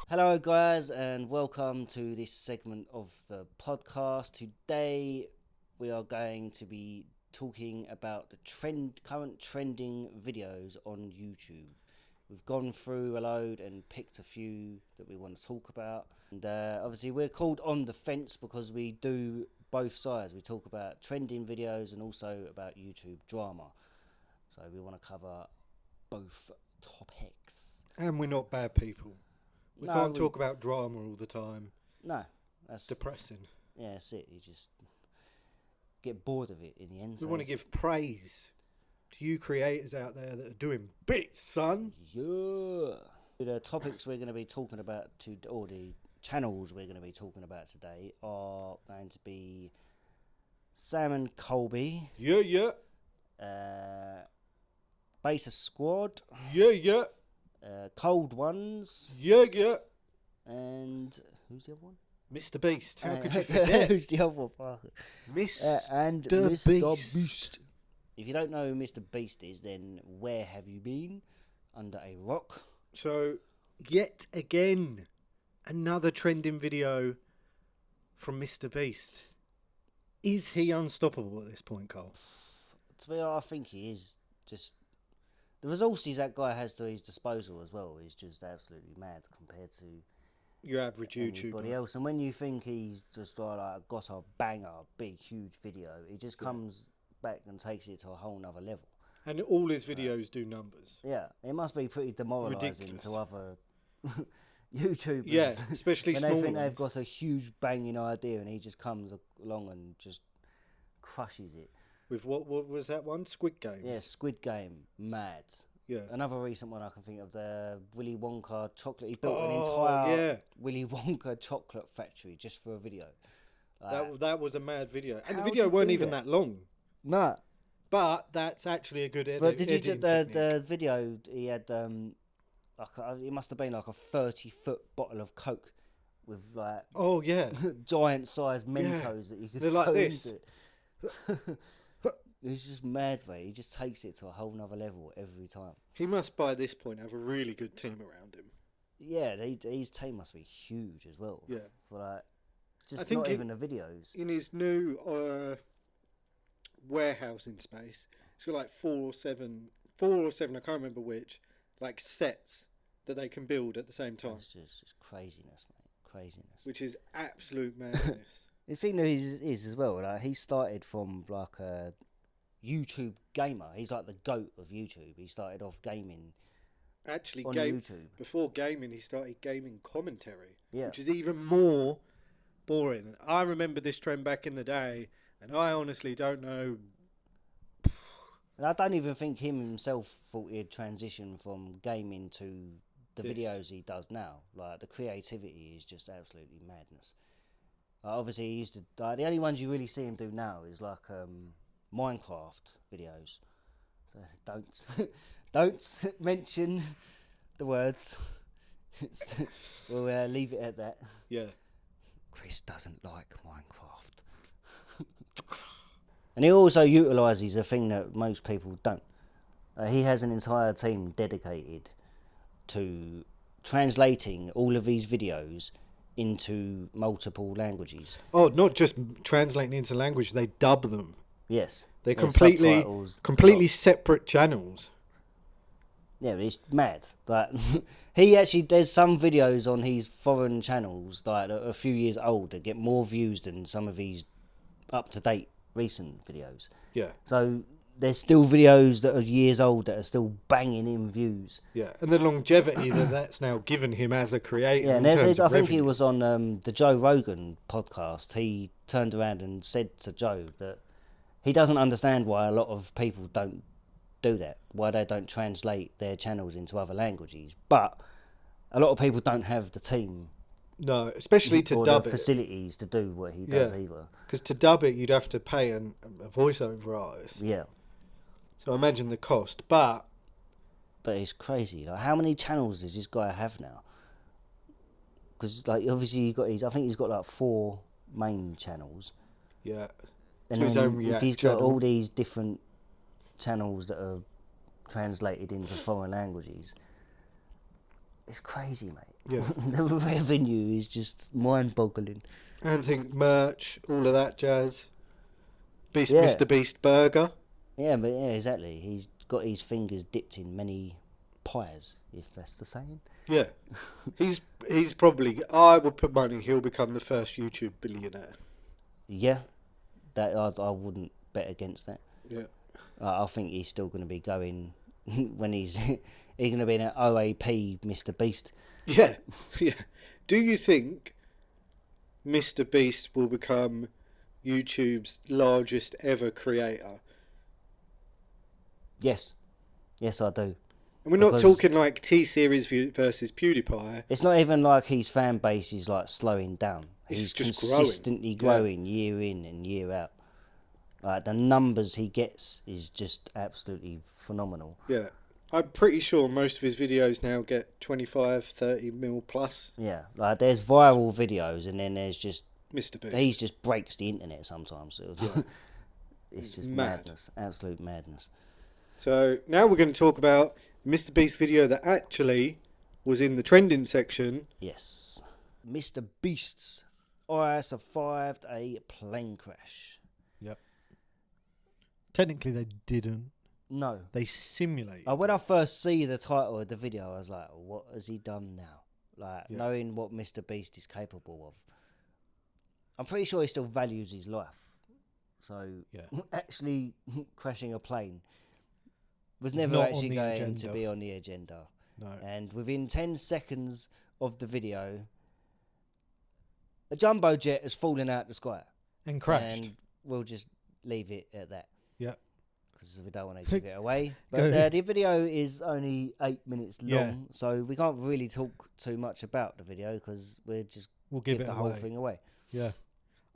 Hello guys, and welcome to this segment of the podcast. Today we are going to be talking about the current trending videos on YouTube. We've gone through a load and picked a few that we want to talk about. And obviously we're called On the Fence because we do both sides. We talk about trending videos and also about YouTube drama. So we want to cover both topics. And we're not bad people. We can't talk about drama all the time. No. That's depressing. Yeah, that's it. You just get bored of it in the end. We want to give praise to you creators out there that are doing bits, son. Yeah. The topics we're going to be talking about, or the channels we're going to be talking about today, are going to be Sam and Colby. Yeah. Beta Squad. Yeah. Cold Ones. Yeah. And who's the other one? MrBeast. How could you forget? Who's the other one? And Mr. Beast. If you don't know who Mr. Beast is, then where have you been? Under a rock. So, yet again, another trending video from Mr. Beast. Is he unstoppable at this point, Cole? To be honest, I think he is. Just the resources that guy has to his disposal as well is just absolutely mad compared to your average YouTuber. Anybody else. And when you think he's just like got a banger, big, huge video, he just comes back and takes it to a whole nother level. And all his videos do numbers. Yeah, it must be pretty demoralising Ridiculous. to other YouTubers. Yeah, especially when small they think ones. they've got a huge banging idea and he just comes along and just crushes it. With what was that one? Squid Games? Yeah, Squid Game. Mad. Yeah. Another recent one I can think of, the Willy Wonka chocolate. He built an entire Willy Wonka chocolate factory just for a video. That was a mad video. And the How video did you weren't do even that? that long. No. But that's actually a good edit. But did you do the video? He had it must have been like a 30-foot bottle of Coke with like giant sized Mentos that you could They're throw like this. into it. He's just mad, mate. He just takes it to a whole nother level every time. He must by this point have a really good team around him. Yeah, his team must be huge as well. Yeah. For like, just I think not even the videos. In his new warehousing space, he's got like four or seven, I can't remember which, like sets that they can build at the same time. It's just craziness, mate. Craziness. Which is absolute madness. The thing that is as well, like, he started from like a YouTube gamer. He's like the GOAT of YouTube. He started off gaming. Actually, on YouTube. Before gaming, he started gaming commentary, which is Yeah. even more boring. I remember this trend back in the day, and I honestly don't know. And I don't even think him himself thought he'd transition from gaming to the videos he does now. Like, the creativity is just absolutely madness. Obviously, he used to. The only ones you really see him do now is like Minecraft videos. So don't mention the words. We'll leave it at that. Yeah. Chris doesn't like Minecraft. And he also utilises a thing that most people don't. He has an entire team dedicated to translating all of these videos into multiple languages. Oh, not just translating into language, they dub them. Yes. They're subtitles. completely separate channels. Yeah, it's mad. Like, there's some videos on his foreign channels like a few years old that get more views than some of his up-to-date recent videos. Yeah. So there's still videos that are years old that are still banging in views. Yeah, and the longevity that's now given him as a creator. Yeah, and I think he revenue. was on the Joe Rogan podcast. He turned around and said to Joe that he doesn't understand why a lot of people don't do that, why they don't translate their channels into other languages. But a lot of people don't have the team. No, especially to or dub the it. facilities to do what he does either. Because to dub it, you'd have to pay a voiceover artist. Yeah. So imagine the cost, but it's crazy. Like, how many channels does this guy have now? Because like obviously I think he's got like 4 main channels. Yeah. And so his own then if he's got all these different channels that are translated into foreign languages, It's crazy, mate. Yeah. The revenue is just mind-boggling. And think merch, all of that jazz. Yeah. Mr. Beast burger. Yeah, but yeah, exactly. He's got his fingers dipped in many pies, if that's the saying. Yeah. He's probably, I would put money he'll become the first YouTube billionaire. Yeah, that I wouldn't bet against that. Yeah. I think he's still going to be going when he's going to be an OAP Mr. Beast. Yeah. Yeah. Do you think Mr. Beast will become YouTube's largest ever creator? Yes, I do. And we're not talking like T-Series versus PewDiePie. It's not even like his fan base is like slowing down. He's just consistently growing year in and year out. Like the numbers he gets is just absolutely phenomenal. Yeah. I'm pretty sure most of his videos now get 25, 30 mil plus. Yeah, like there's viral videos and then there's just Mr. Beast. He just breaks the internet sometimes. Yeah. It's just mad. madness, absolute madness. So now we're going to talk about Mr. Beast video that actually was in the trending section. Yes. Mr. Beast's I survived a plane crash. Yep. Technically they didn't. No. They simulated. When I first see the title of the video, I was like, what has he done now? Like, knowing what Mr. Beast is capable of. I'm pretty sure he still values his life. So, actually crashing a plane was never Not actually on the going agenda. to be on the agenda. No. And within 10 seconds of the video, a jumbo jet has fallen out the sky. And crashed. And we'll just leave it at that. Yeah. Because we don't want to give it away. But the video is only 8 minutes long, so we can't really talk too much about the video because we'll give the whole thing away. Yeah.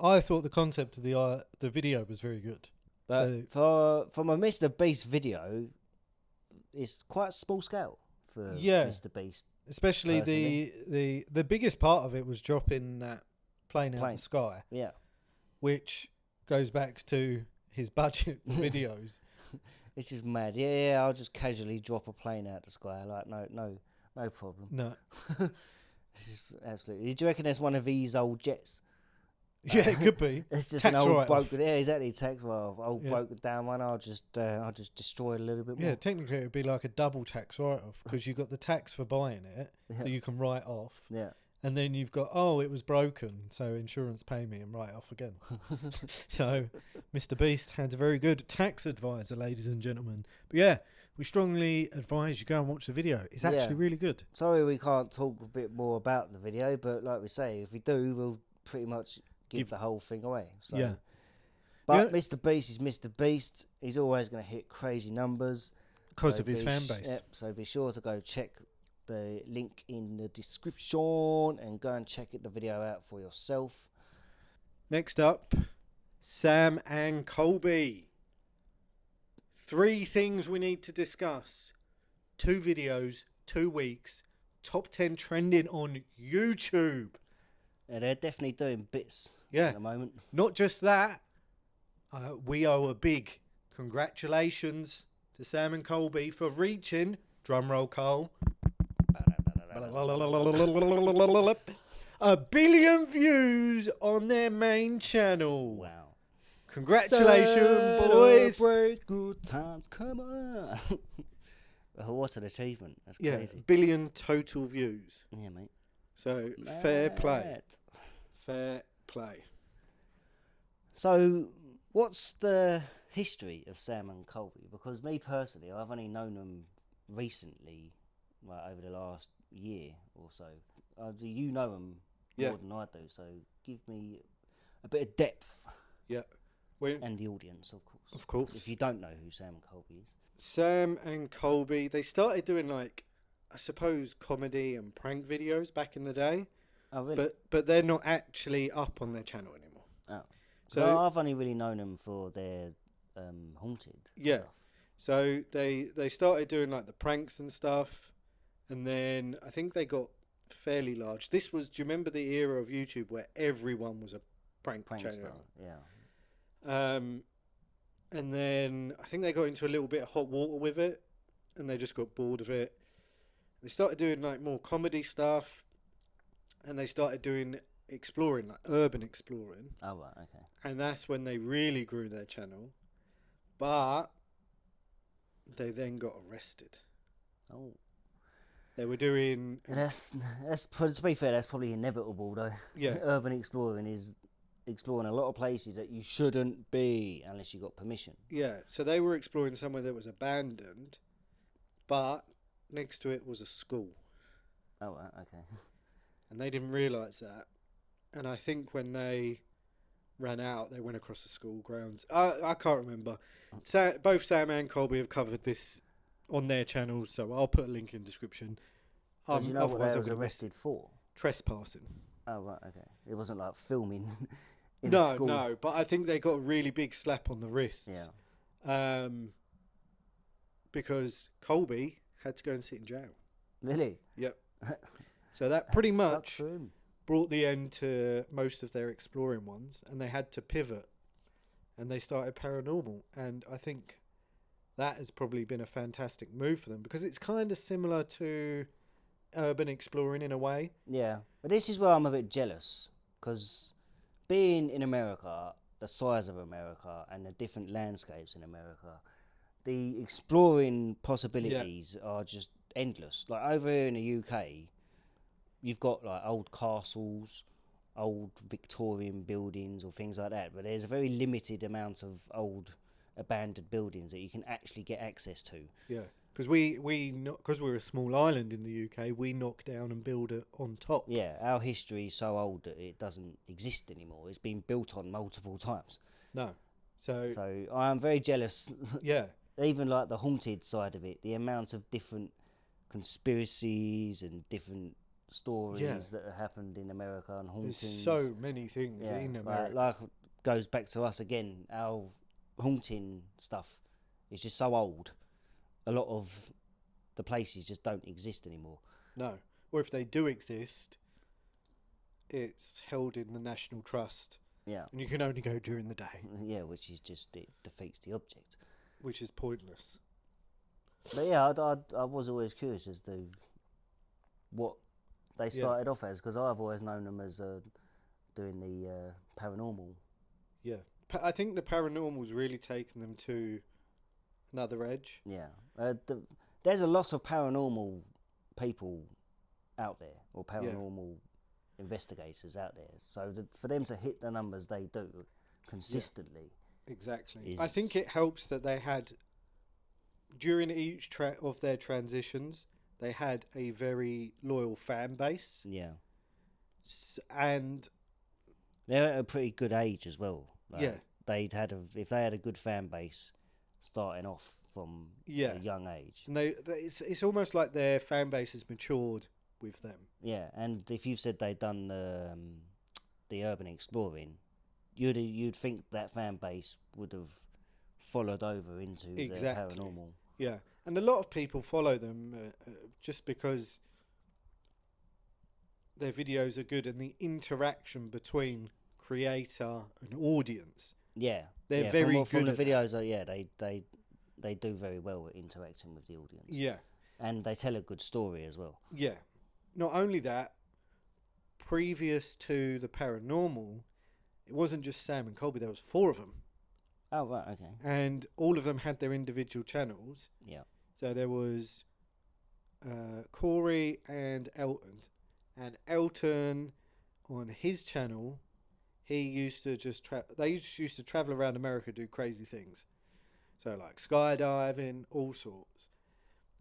I thought the concept of the video was very good. But from a Mr. Beast video, it's quite small scale for Mr. Beast. Especially the biggest part of it was dropping that plane out of the sky. Yeah. Which goes back to his budget for videos. It's just mad. Yeah, I'll just casually drop a plane out of the sky. Like, no problem. No. It's just absolutely. Do you reckon it's one of these old jets? Yeah, it could be. It's just an old broken. Yeah, exactly. Tax old broken down one. I'll just destroy it a little bit more. Yeah, technically it would be like a double tax write-off because you've got the tax for buying it that you can write off. Yeah. And then you've got, it was broken, so insurance pay me and write off again. So, Mr. Beast had a very good tax advisor, ladies and gentlemen. But yeah, we strongly advise you go and watch the video. It's actually really good. Sorry we can't talk a bit more about the video, but like we say, if we do, we'll pretty much give the whole thing away. So. Yeah. But Mr. Beast is Mr. Beast. He's always going to hit crazy numbers. Because of his fan base. Yep, so be sure to go check the link in the description and go and check the video out for yourself. Next up, Sam and Colby. 3 things we need to discuss. 2 videos, 2 weeks, top 10 trending on YouTube. Yeah, they're definitely doing bits at the moment. Not just that, we owe a big congratulations to Sam and Colby for reaching, drumroll Cole, 1 billion views on their main channel. Wow. Congratulations, boys. Celebrate good times, come on. What an achievement. That's crazy. 1 billion total views. Yeah, mate. So, fair play. Fair play. So, what's the history of Sam and Colby? Because me personally, I've only known them recently, like over the last year or so. You know them more than I do, so give me a bit of depth. Yeah. And the audience, of course. Of course. If you don't know who Sam and Colby is. Sam and Colby, they started doing like, I suppose, comedy and prank videos back in the day. Oh, really? But they're not actually up on their channel anymore. Oh. So I've only really known them for their haunted stuff. So they started doing like the pranks and stuff, and then I think they got fairly large. Do you remember the era of YouTube where everyone was a prank channel? Star, yeah. And then I think they got into a little bit of hot water with it, and they just got bored of it. They started doing like more comedy stuff, and they started doing exploring, like urban exploring. Oh, right, okay. And that's when they really grew their channel. But they then got arrested. Oh. They were doing... That's to be fair, that's probably inevitable, though. Yeah. Urban exploring is exploring a lot of places that you shouldn't be unless you got permission. Yeah, so they were exploring somewhere that was abandoned, but next to it was a school. Oh, right, okay. And they didn't realise that. And I think when they ran out, they went across the school grounds. I can't remember. Both Sam and Colby have covered this on their channels, so I'll put a link in the description. Do you know what they was arrested for? Trespassing. Oh, right, okay. It wasn't like filming in the school. No, but I think they got a really big slap on the wrists. Yeah. Because Colby had to go and sit in jail. Really? Yep. So that pretty much sucks for him. brought the end to most of their exploring ones, and they had to pivot, and they started paranormal. And I think that has probably been a fantastic move for them, because it's kind of similar to urban exploring in a way. Yeah, but this is where I'm a bit jealous, because being in America, the size of America and the different landscapes in America, the exploring possibilities are just endless. Like over here in the UK, you've got like old castles, old Victorian buildings or things like that, but there's a very limited amount of old abandoned buildings that you can actually get access to. Yeah, because because we're a small island in the UK, we knock down and build it on top. Yeah, our history is so old that it doesn't exist anymore. It's been built on multiple times. No, so I am very jealous. Yeah, Even like the haunted side of it, the amount of different conspiracies and different stories that have happened in America and hauntings. there's so many things in America. Like goes back to us again. Our haunting stuff is just so old. A lot of the places just don't exist anymore. No, or if they do exist, it's held in the National Trust. Yeah, And you can only go during the day, yeah, which is just it defeats the object. which is pointless. But yeah, I was always curious as to what they started off as, because I've always known them as doing the paranormal. Yeah, I think the paranormal's really taken them to another edge. Yeah, there's a lot of paranormal people out there, or paranormal investigators out there. So for them to hit the numbers they do consistently, Exactly. I think it helps that they had, during each of their transitions, they had a very loyal fan base. Yeah, And they're at a pretty good age as well. Like, yeah, if they had a good fan base starting off from a young age. and it's almost like their fan base has matured with them. Yeah, and if you've said they'd done the urban exploring, you'd think that fan base would have followed over into the paranormal. Yeah, and a lot of people follow them just because their videos are good, and the interaction between creator and audience. Yeah, they're very good. From the videos, they do very well at interacting with the audience. Yeah, and they tell a good story as well. Yeah, not only that, previous to the paranormal, it wasn't just Sam and Colby. There was 4 of them. Oh, right, okay. And all of them had their individual channels. Yeah. So there was Corey and Elton. And Elton, on his channel, he used to they used to travel around America, do crazy things. So like skydiving, all sorts.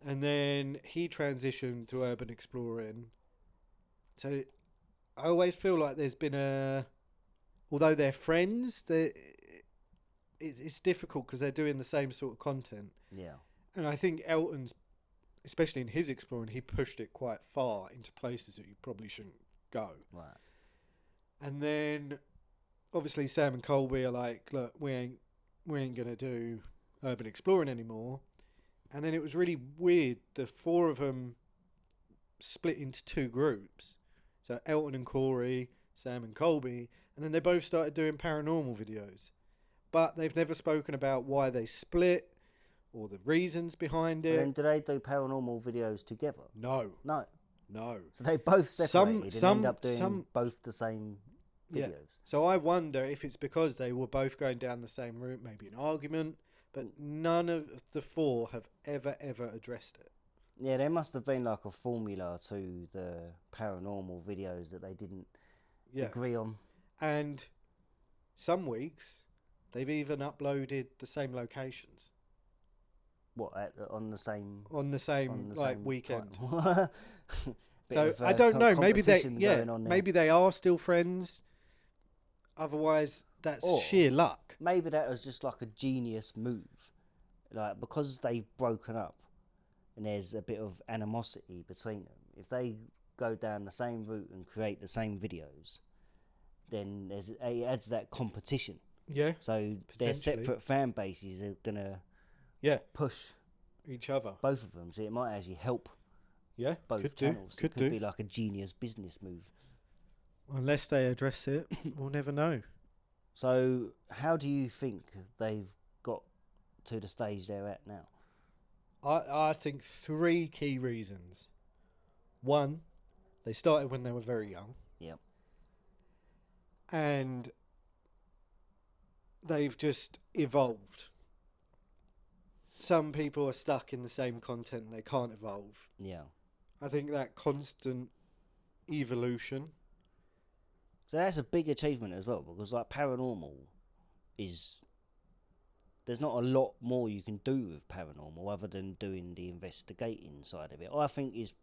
And then he transitioned to urban exploring. So I always feel like there's been although they're friends, it's difficult because they're doing the same sort of content. Yeah. And I think Elton's, especially in his exploring, he pushed it quite far into places that you probably shouldn't go. Right. And then, obviously, Sam and Colby are like, look, we ain't gonna do urban exploring anymore. And then it was really weird. The 4 of them split into 2 groups. So Elton and Corey, Sam and Colby, and then they both started doing paranormal videos. But they've never spoken about why they split or the reasons behind But it. then do they do paranormal videos together? No. No. No. So they both separated and end up doing both the same videos. Yeah. So I wonder if it's because they were both going down the same route, maybe an argument, but none of the four have ever addressed it. Yeah, there must have been like a formula to the paranormal videos that they didn't agree on. And some weeks, they've even uploaded the same locations. What, on the same weekend. So I don't know. Maybe they are still friends. Otherwise, that's sheer luck. Maybe that was just like a genius move, like because they've broken up, and there's a bit of animosity between them. If they go down the same route and create the same videos, then it adds that competition. Yeah. So their separate fan bases are gonna push each other, both of them. So it might actually help. Yeah, both channels. It could be like a genius business move. Unless they address it, we'll never know. So how do you think they've got to the stage they're at now? I think 3 key reasons. 1, they started when they were very young. Yep. And they've just evolved. Some people are stuck in the same content and they can't evolve. Yeah. I think that constant evolution. So that's a big achievement as well, because like paranormal is, there's not a lot more you can do with paranormal other than doing the investigating side of it. I think is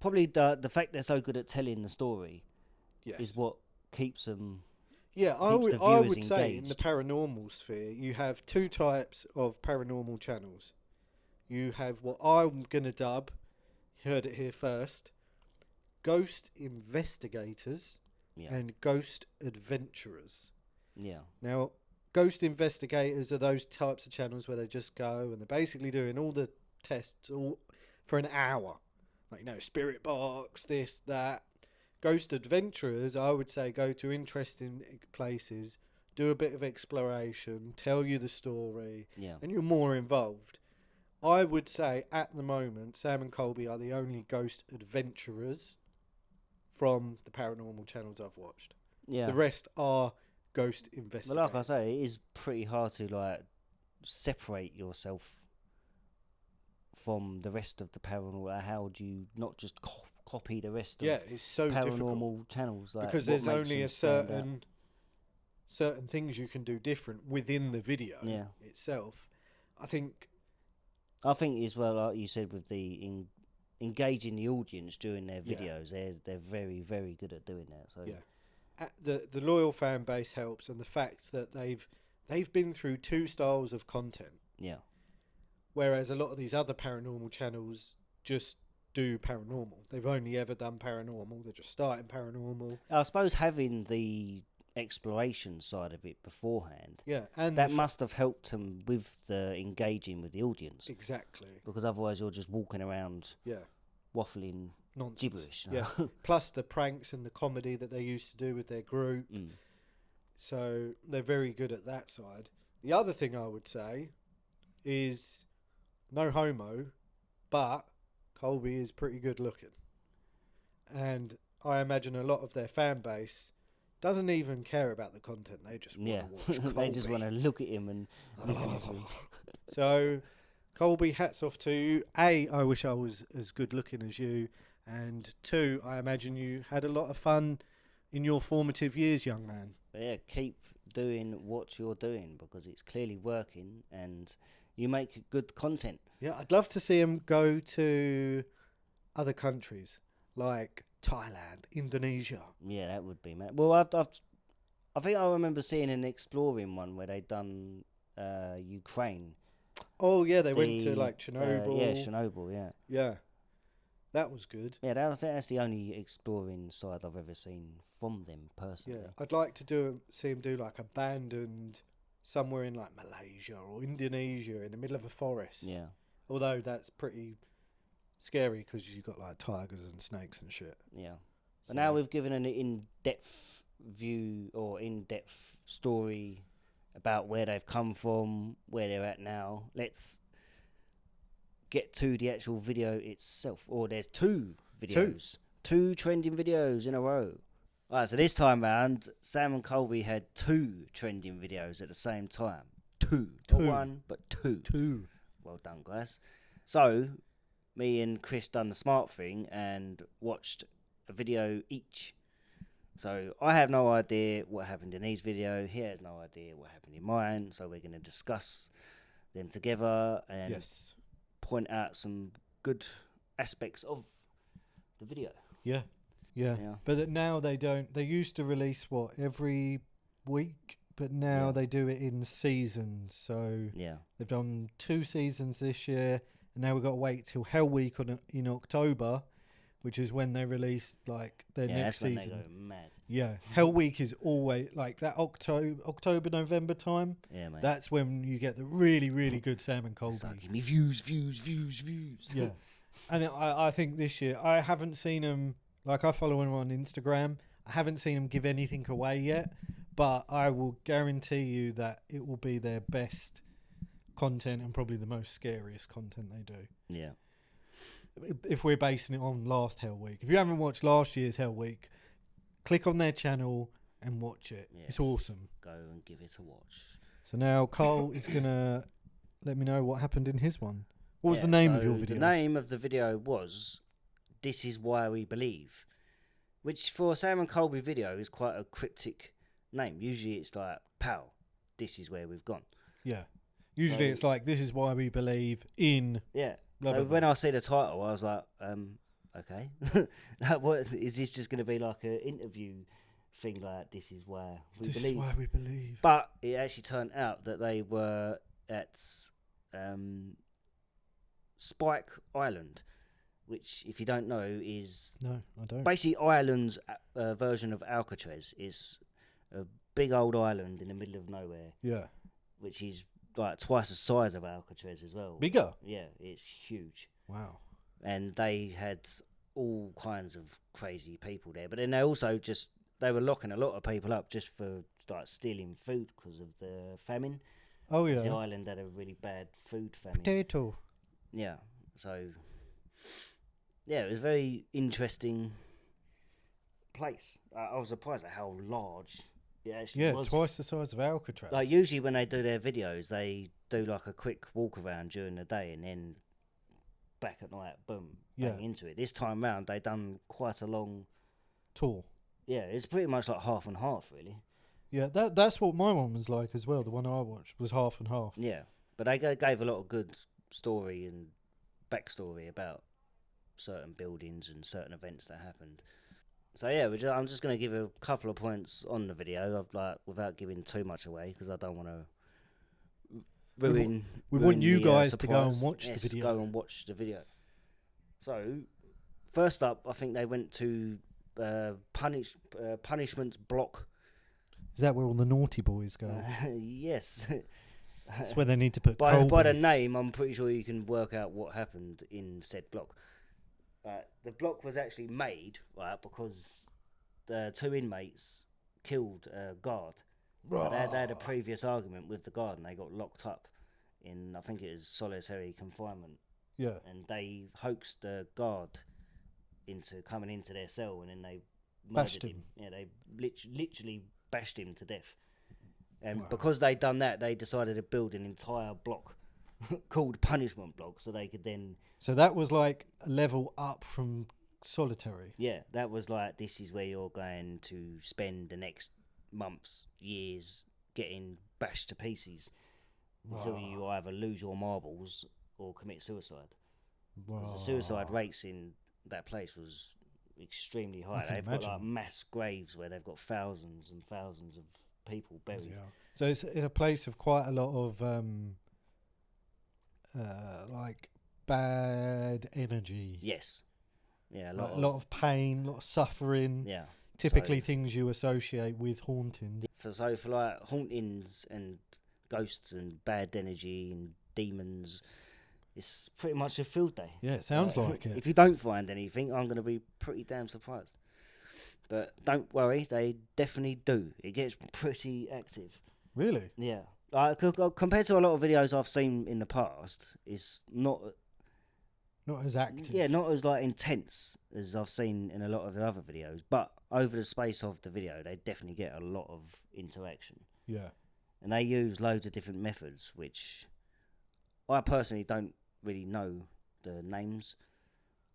probably the fact they're so good at telling the story is what keeps them. Yeah, I would say in the paranormal sphere, you have 2 types of paranormal channels. You have what I'm going to dub, you heard it here first, ghost investigators and ghost adventurers. Yeah. Now, ghost investigators are those types of channels where they just go and they're basically doing all the tests all for an hour. Like, spirit box, this, that. Ghost adventurers, I would say, go to interesting places, do a bit of exploration, tell you the story, and you're more involved. I would say, at the moment, Sam and Colby are the only ghost adventurers from the paranormal channels I've watched. Yeah. The rest are ghost investigators. But like I say, it is pretty hard to separate yourself from the rest of the paranormal. How do you not just copy the rest of it's so paranormal channels? Because there's only a certain things you can do different within the video itself. I think as well, like you said, with the engaging the audience during their videos, they're very, very good at doing that. So the loyal fan base helps, and the fact that they've been through 2 styles of content. Yeah. Whereas a lot of these other paranormal channels just do paranormal. They've only ever done paranormal. They're just starting paranormal. I suppose having the exploration side of it beforehand, and that must have helped them with the engaging with the audience. Exactly. Because otherwise you're just walking around waffling nonsense. Gibberish. Yeah. Plus the pranks and the comedy that they used to do with their group. So they're very good at that side. The other thing I would say is no homo, but Colby is pretty good looking. And I imagine a lot of their fan base doesn't even care about the content. They just want to watch Colby. They just want to look at him and listen to him. So, Colby, hats off to you. A, I wish I was as good looking as you. And 2, I imagine you had a lot of fun in your formative years, young man. Yeah, keep doing what you're doing because it's clearly working and you make good content. Yeah, I'd love to see him go to other countries like Thailand, Indonesia. Yeah, that would be mad. Well, I think I remember seeing an exploring one where they'd done Ukraine. Oh yeah, they went to Chernobyl. Chernobyl. Yeah, that was good. Yeah, I think that's the only exploring side I've ever seen from them personally. Yeah, I'd like to see him do abandoned somewhere in Malaysia or Indonesia in the middle of a forest. Yeah. Although that's pretty scary because you've got tigers and snakes and shit. Yeah. But now we've given an in-depth view or in-depth story about where they've come from, where they're at now. Let's get to the actual video itself. Or there's two videos. Two trending videos in a row. Alright, so this time round, Sam and Colby had two trending videos at the same time. Two. Not one, but two. Two. Well done, guys. So, me and Chris done the smart thing and watched a video each. So, I have no idea what happened in his video. He has no idea what happened in mine. So, we're going to discuss them together and point out some good aspects of the video. Yeah. But now they don't. They used to release every week, but now they do it in seasons. So they've done 2 seasons this year, and now we've got to wait till Hell Week in October, which is when they release like their next season. When they go mad. Yeah, Hell Week is always like that October, November time. Yeah, mate. That's when you get the really, really good Sam and Colby. Like, give me views. Yeah, and I think this year I haven't seen them. Like, I follow him on Instagram. I haven't seen him give anything away yet, but I will guarantee you that it will be their best content and probably the most scariest content they do. Yeah. If we're basing it on last Hell Week. If you haven't watched last year's Hell Week, click on their channel and watch it. Yes. It's awesome. Go and give it a watch. So now Carl is going to let me know what happened in his one. What was the name of your video? The name of the video was This Is Why We Believe, which for a Sam and Colby video is quite a cryptic name. Usually it's like, pow, this is where we've gone. Yeah. Usually it's like, this is why we believe in... Yeah. So when I see the title, I was like, okay. What is this just going to be like an interview thing like, this is why we believe? This is why we believe. But it actually turned out that they were at Spike Island, which, if you don't know, is... No, I don't. Basically, Ireland's version of Alcatraz. Is a big old island in the middle of nowhere. Yeah. Which is like twice the size of Alcatraz as well. Bigger? Yeah, it's huge. Wow. And they had all kinds of crazy people there. But then they also they were locking a lot of people up just for like stealing food because of the famine. Oh, yeah. The island had a really bad food famine. Potato. Yeah, so... Yeah, it was a very interesting place. I was surprised at how large it actually was. Yeah, twice the size of Alcatraz. Like, usually when they do their videos, they do like a quick walk around during the day and then back at night, boom, bang into it. This time round, they done quite a long tour. Yeah, it's pretty much like half and half, really. Yeah, that's what my one was like as well. The one I watched was half and half. Yeah, but they gave a lot of good story and backstory about certain buildings and certain events that happened. So yeah, I'm just going to give a couple of points on the video, without giving too much away, because I don't want to ruin. We want you guys to go and watch the video. Go and watch the video. So, first up, I think they went to Punishment's block. Is that where all the naughty boys go? Yes. That's where they need to put By the name, I'm pretty sure you can work out what happened in said block. The block was actually made, because the 2 inmates killed a guard. They had a previous argument with the guard and they got locked up in, I think it was solitary confinement. Yeah. And they hoaxed the guard into coming into their cell, and then they bashed him. Yeah, they literally bashed him to death. And because they'd done that, they decided to build an entire block called Punishment Block, so they could then... So that was like a level up from solitary? Yeah, that was like, this is where you're going to spend the next months, years, getting bashed to pieces until you either lose your marbles or commit suicide. Because the suicide rates in that place was extremely high. They've got like mass graves where they've got thousands and thousands of people buried. Yeah. So it's in a place of quite a lot of like bad energy. Yes. Yeah, a lot of pain, a lot of suffering. Yeah. Typically things you associate with hauntings. So for like hauntings and ghosts and bad energy and demons, it's pretty much a field day. Yeah, it sounds like it. If you don't find anything, I'm going to be pretty damn surprised. But don't worry, they definitely do. It gets pretty active. Really? Yeah. Like, compared to a lot of videos I've seen in the past, it's not Not as active. Yeah, not as like intense as I've seen in a lot of the other videos, but over the space of the video, they definitely get a lot of interaction. Yeah. And they use loads of different methods, which I personally don't really know the names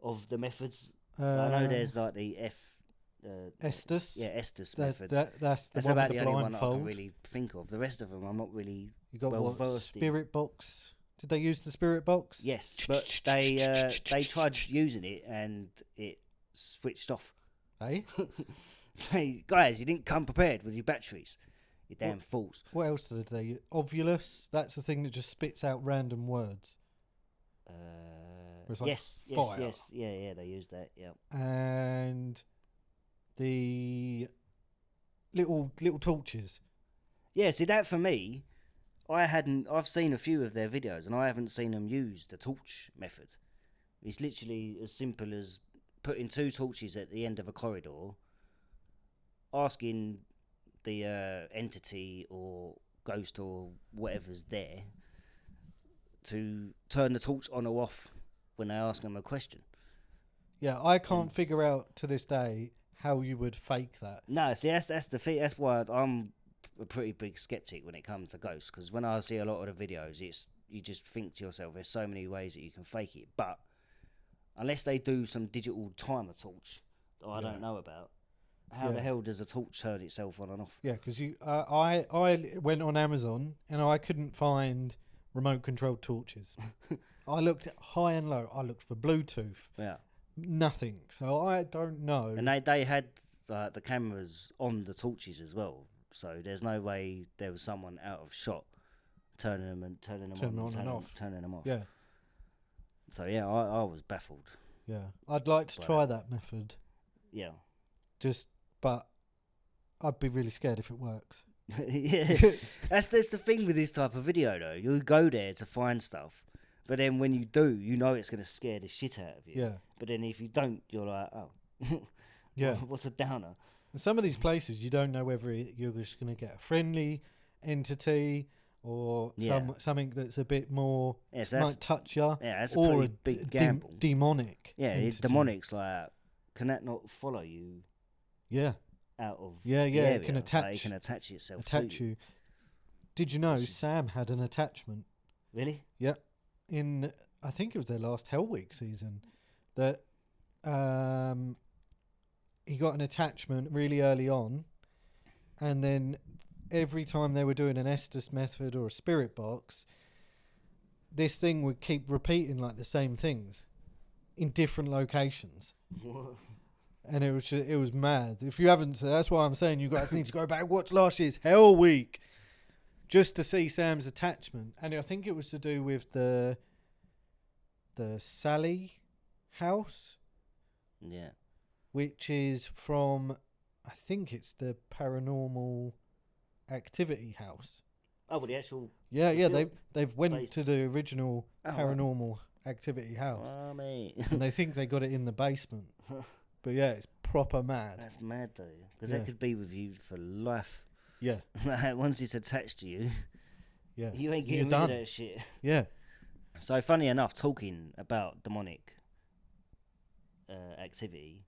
of the methods. I know there's like the Estes. Yeah, Estes method. That's the one about with the the only one that I can blindfold. really think of. The rest of them, I'm not really You got well what? versed in. Spirit box. Did they use the spirit box? Yes, but they tried using it and it switched off. Hey. Hey, guys, you didn't come prepared with your batteries. You damn fools. What else did they use? Ovulus. That's the thing that just spits out random words. Like yes, fire. yes, yeah, they used that. Yeah. And the little torches. Yeah, see that for me, I've seen a few of their videos and I haven't seen them use the torch method. It's literally as simple as putting 2 torches at the end of a corridor, asking the entity or ghost or whatever's there to turn the torch on or off when they ask them a question. Yeah, I can't figure out to this day how you would fake that. No, see, that's the thing. That's why I'm a pretty big skeptic when it comes to ghosts, because when I see a lot of the videos, you just think to yourself, there's so many ways that you can fake it, but unless they do some digital timer torch that I don't know about, how the hell does a torch turn itself on and off? Yeah, because I went on Amazon and I couldn't find remote controlled torches. I looked at high and low. I looked for Bluetooth. Yeah. Nothing. So I don't know. And they had the cameras on the torches as well, so there's no way there was someone out of shot turning them on and off. Turning them off. Yeah. So yeah, I was baffled. Yeah, I'd like to try that method. Yeah. But I'd be really scared if it works. Yeah, that's the thing with this type of video though. You go there to find stuff, but then when you do, you know it's going to scare the shit out of you. Yeah. But then if you don't, you're like, oh, yeah. What's a downer? And some of these places, you don't know whether you're just going to get a friendly entity or something that's a bit more might touch you. Yeah, that's a or pretty big gamble. Demonic. Yeah, entity. demonic's like, can that not follow you? Yeah. Out of the area? it can attach. Like, it can attach itself. Attach you. Did you know Sam had an attachment? Really? Yeah. In I think it was their last Hell Week season, that he got an attachment really early on, and then every time they were doing an Estes method or a spirit box, this thing would keep repeating like the same things in different locations. And it was mad. If you haven't, that's why I'm saying you guys need to go back and watch last year's Hell Week just to see Sam's attachment. And I think it was to do with the Sally house. Yeah. Which is from, I think it's the Paranormal Activity house. Oh, well, the actual... Yeah, they've went to the original Paranormal Activity house. Oh, mate. And they think they got it in the basement. But yeah, it's proper mad. That's mad though, because that could be with you for life. Yeah. Once it's attached to you, you ain't getting rid of that shit. Yeah. So funny enough, talking about demonic activity,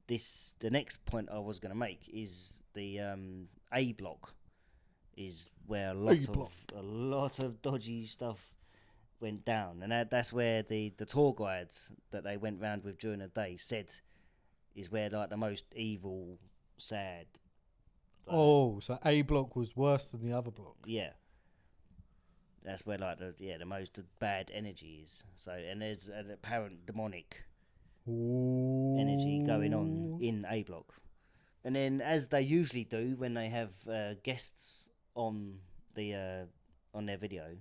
the next point I was going to make is the A block is where a lot of dodgy stuff went down, and that's where the tour guides that they went round with during the day said is where like the most evil, sad. So A block was worse than the other block. Yeah, that's where like the most bad energy is. So and there's an apparent demonic energy going on in A block, and then as they usually do when they have guests on their video,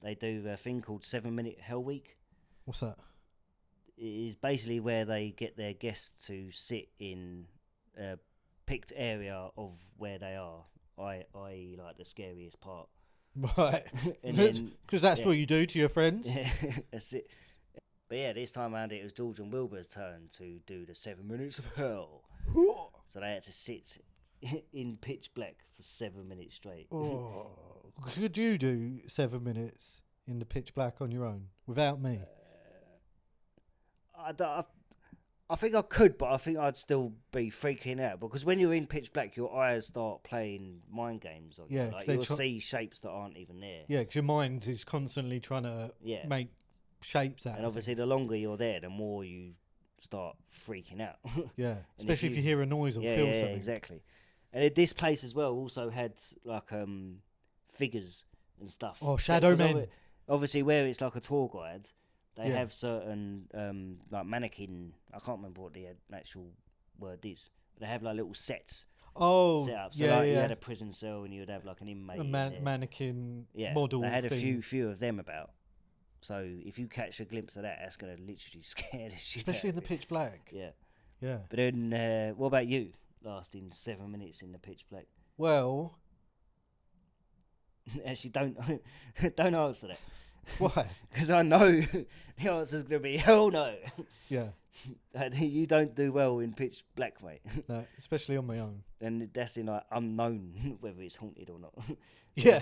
they do a thing called 7-minute Hell Week. What's that? It is basically where they get their guests to sit in a picked area of where they are, i.e. like the scariest part. Right. Because that's what you do to your friends. Yeah, that's it. But yeah, this time around it was George and Wilbur's turn to do the 7 minutes of hell. So they had to sit in pitch black for 7 minutes straight. Oh, could you do 7 minutes in the pitch black on your own without me? I think I could, but I think I'd still be freaking out because when you're in pitch black, your eyes start playing mind games on you. Yeah, 'cause Like they you'll see shapes that aren't even there. Yeah, because your mind is constantly trying to Yeah. make shapes out. And obviously, the longer you're there, the more you start freaking out. Yeah, especially if you hear a noise or feel something. Exactly. And this place as well also had like figures and stuff. Oh, shadow men. Obviously, where it's like a tour guide, they Yeah. have certain like mannequin. I can't remember what the actual word is. But they have like little sets Oh, set up. So yeah, like you yeah. had a prison cell and you would have like an inmate. A in there. mannequin Yeah, model. they had a thing. few of them about. So if you catch a glimpse of that, that's gonna literally scare the shit Especially in out the of you. pitch black. Yeah. Yeah. But then, what about you? Lasting 7 minutes in the pitch black. Well, Actually, don't answer that why? because I know the answer's gonna be hell no. Yeah. You don't do well in pitch black, mate. No, especially on my own. And that's in like unknown whether it's haunted or not. Yeah.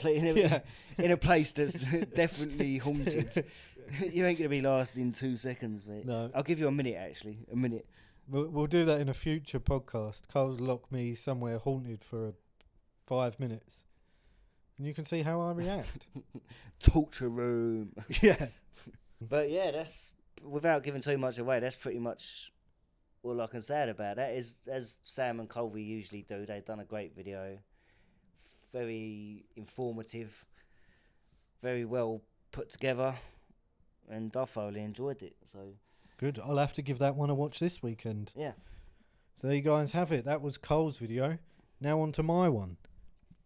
In a place that's definitely haunted. You ain't gonna be lasting 2 seconds, mate. No. I'll give you a minute. Actually, a minute. We'll do that in a future podcast. Carl's lock me somewhere haunted for 5 minutes. And you can see how I react. Torture room. Yeah. But yeah, that's without giving too much away. That's pretty much all I can say about that. Is as Sam and Colby usually do. They've done a great video, very informative, very well put together, and I thoroughly enjoyed it. So Good. I'll have to give that one a watch this weekend. yeah, So there you guys have it. That was Cole's video. Now on to my one.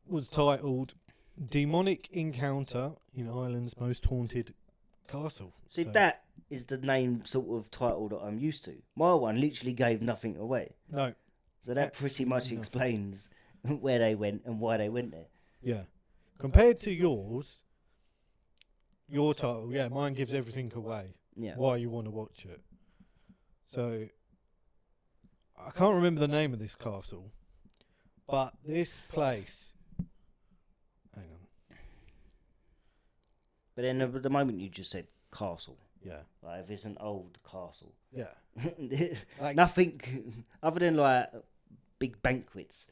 It was titled Demonic Encounter in Ireland's Most Haunted Castle. see So- that is the name sort of title that I'm used to. My one literally gave nothing away, No. so that pretty much Absolutely nothing. explains where they went and why they went there. Yeah. Compared to yours, your title, yeah, mine gives everything away. Yeah, Why you want to watch it. So, I can't remember the name of this castle, but this place. Hang on. but then the moment you just said castle, Yeah. like if it's an old castle. Yeah. Like nothing other than like big banquets.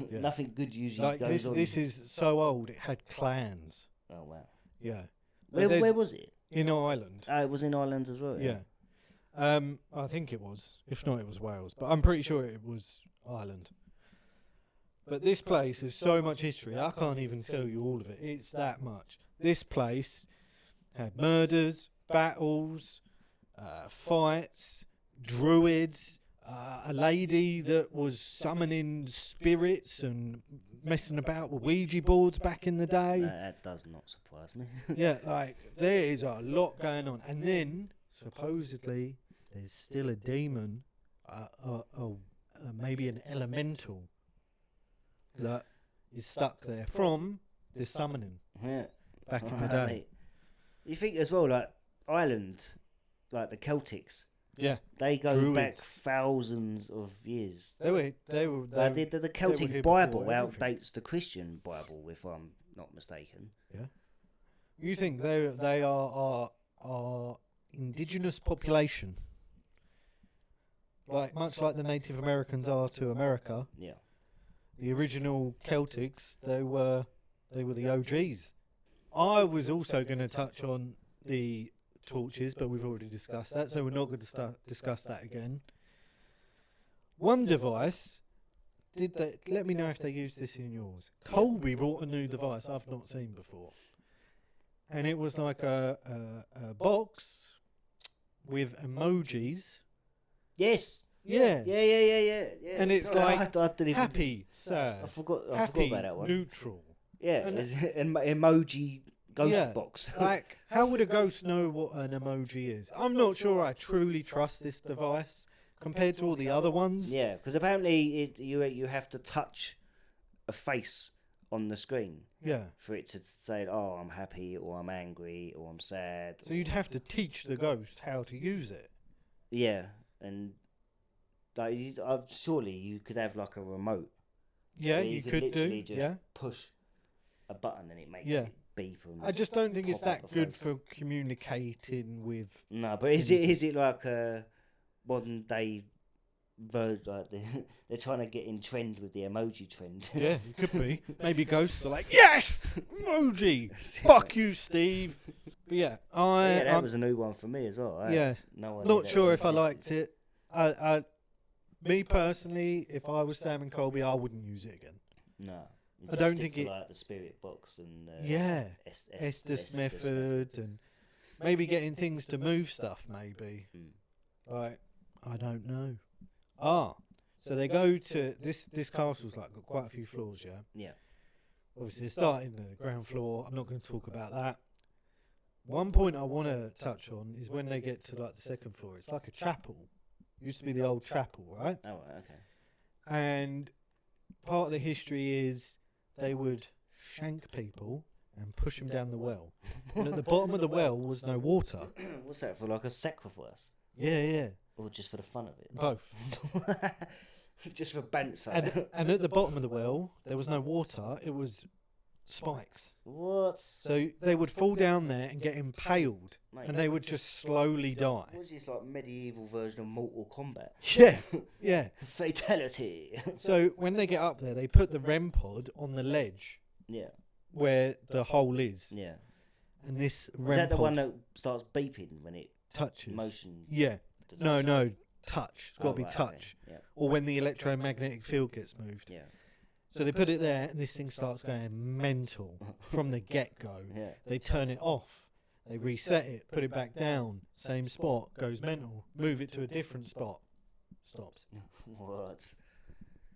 Yeah. Nothing good usually Like goes on. this is so old. It had clans. Oh wow! Yeah. Where was it? In Ireland. It was in Ireland as well. Yeah. I think it was. If not, it was Wales. But I'm pretty sure it was Ireland. But this place has so much history. I can't even tell you all of it. It's that much. This place had murders, battles, fights, druids, a lady that was summoning spirits and messing about with Ouija boards back in the day. That does not surprise me. Yeah, like there is a lot going on. And then supposedly there's still a demon, maybe an elemental that is stuck there from the summoning Yeah. back in the day. Mate. You think as well, like Ireland, like the Celtics, Yeah, they go Druids. back thousands of years. they were. Like the Celtic here Bible before everything. outdates the Christian Bible, if I'm not mistaken. You think they are our indigenous population, like much like the Native Americans are to America. Yeah. The original Celtics, they were the OGs. I was also going to touch on the torches, but we've already discussed that, so we're not going to discuss that again. One device, let me know if they used this in yours. Colby brought a new device I've not seen before. And it was like a box with emojis. Yes. Yeah. Yeah. And it's Sorry, like I didn't even- happy, sad, I forgot happy, about that one. neutral. Yeah, And- it's an emoji ghost Yeah. box. Like, how would a ghost know what an emoji is? I'm not sure I truly trust this device compared to all the other ones. Yeah, because apparently you have to touch a face on the screen Yeah. for it to say, "Oh, I'm happy," or "I'm angry," or "I'm sad." So you'd have to teach the ghost how to use it. Yeah, and like surely you could have like a remote Yeah, where you could literally do. just Yeah. push a button and it makes Yeah. it beep. And I just don't think it's pop up that a good face. for communicating with. No, but is it like a modern day version? Like they're trying to get in trend with the emoji trend. Yeah, it could be. Maybe ghosts are like, yes, emoji. Fuck you, Steve. But yeah, that was a new one for me as well. Not sure if I liked it. Me personally, if I was Sam and Colby, I wouldn't use it again. No, I don't think it like the spirit box and Estes method and maybe getting things to move stuff. Maybe like I don't know. So they go to this castle's like got quite a few floors. Yeah. Obviously, they start in the ground floor. I'm not going to talk about that. One point I want to touch on is when they get to like the second floor. It's like a chapel. Used to be the old chapel, right? Oh, okay. And part of the history is they would shank people and push them down the well. And at the bottom of the well was no water. What's that for? Like a sacrifice? Yeah. Or just for the fun of it? Both. Just for banter. And at the bottom of the well, there was no water. It was spikes. What? So they would fall down there and get impaled. Mate, And they would just slowly die. What is this, like medieval version of Mortal Kombat? Yeah. Fatality. So when they get up there, they put the REM pod on the ledge. Yeah. Where the hole is. Yeah. And this REM pod... Is that the one that starts beeping when it... touches? Motion... Yeah. No. Touch. It's got to be right, touch. okay. Yeah. Or when the electromagnetic field gets moved. Yeah. So they put it there and this thing starts going mental from the get-go. Yeah. They turn it off. They reset it, put it back down. Same spot, goes mental. Move it to a different spot. Stops. What?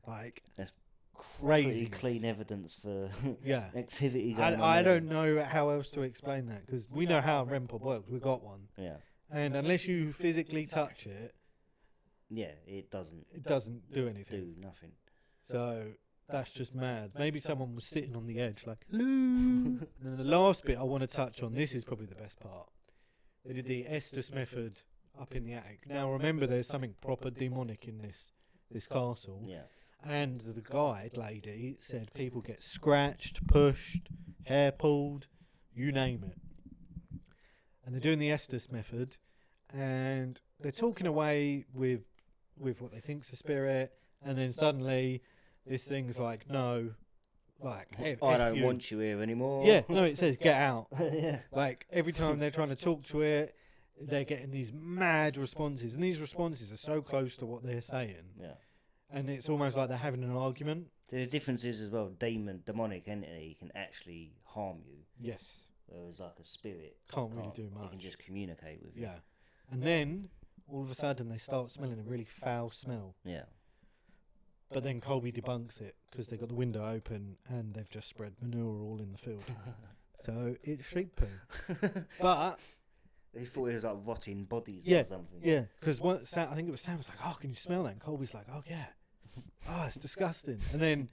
Like, that's crazy. Pretty clean evidence for activity I going on. I don't know how else to explain that because we know how a REM pod works. We've got one. Yeah. And unless you physically touch it, it doesn't. It doesn't do anything. Do nothing. So that's just mad. Maybe someone was sitting on the edge like, hello. And then the last bit I want to touch on, this is probably the best part. They did the Estes method up in the attic. Now remember there's something proper demonic in this castle. Yeah. And the guide lady said people get scratched, pushed, hair pulled, you name it. And they're doing the Estes method and they're talking away with what they think's a spirit, and then suddenly this thing's like, no, like, I don't want you here anymore. Yeah, no, it says get out. Yeah. Like every time they're trying to talk to it, they're getting these mad responses, and these responses are so close to what they're saying. Yeah. And it's almost like they're having an argument. The difference is as well, demonic entity can actually harm you. Yes. Whereas like a spirit can't really do much. It can just communicate with you. Yeah. And then all of a sudden they start smelling a really foul smell. Yeah. But then Colby debunks it because they've got the window open and they've just spread manure all in the field. So it's sheep poo. But they thought it was like rotting bodies or something. Yeah, because I think it was Sam was like, oh, can you smell that? And Colby's like, oh, yeah. Oh, it's disgusting. And then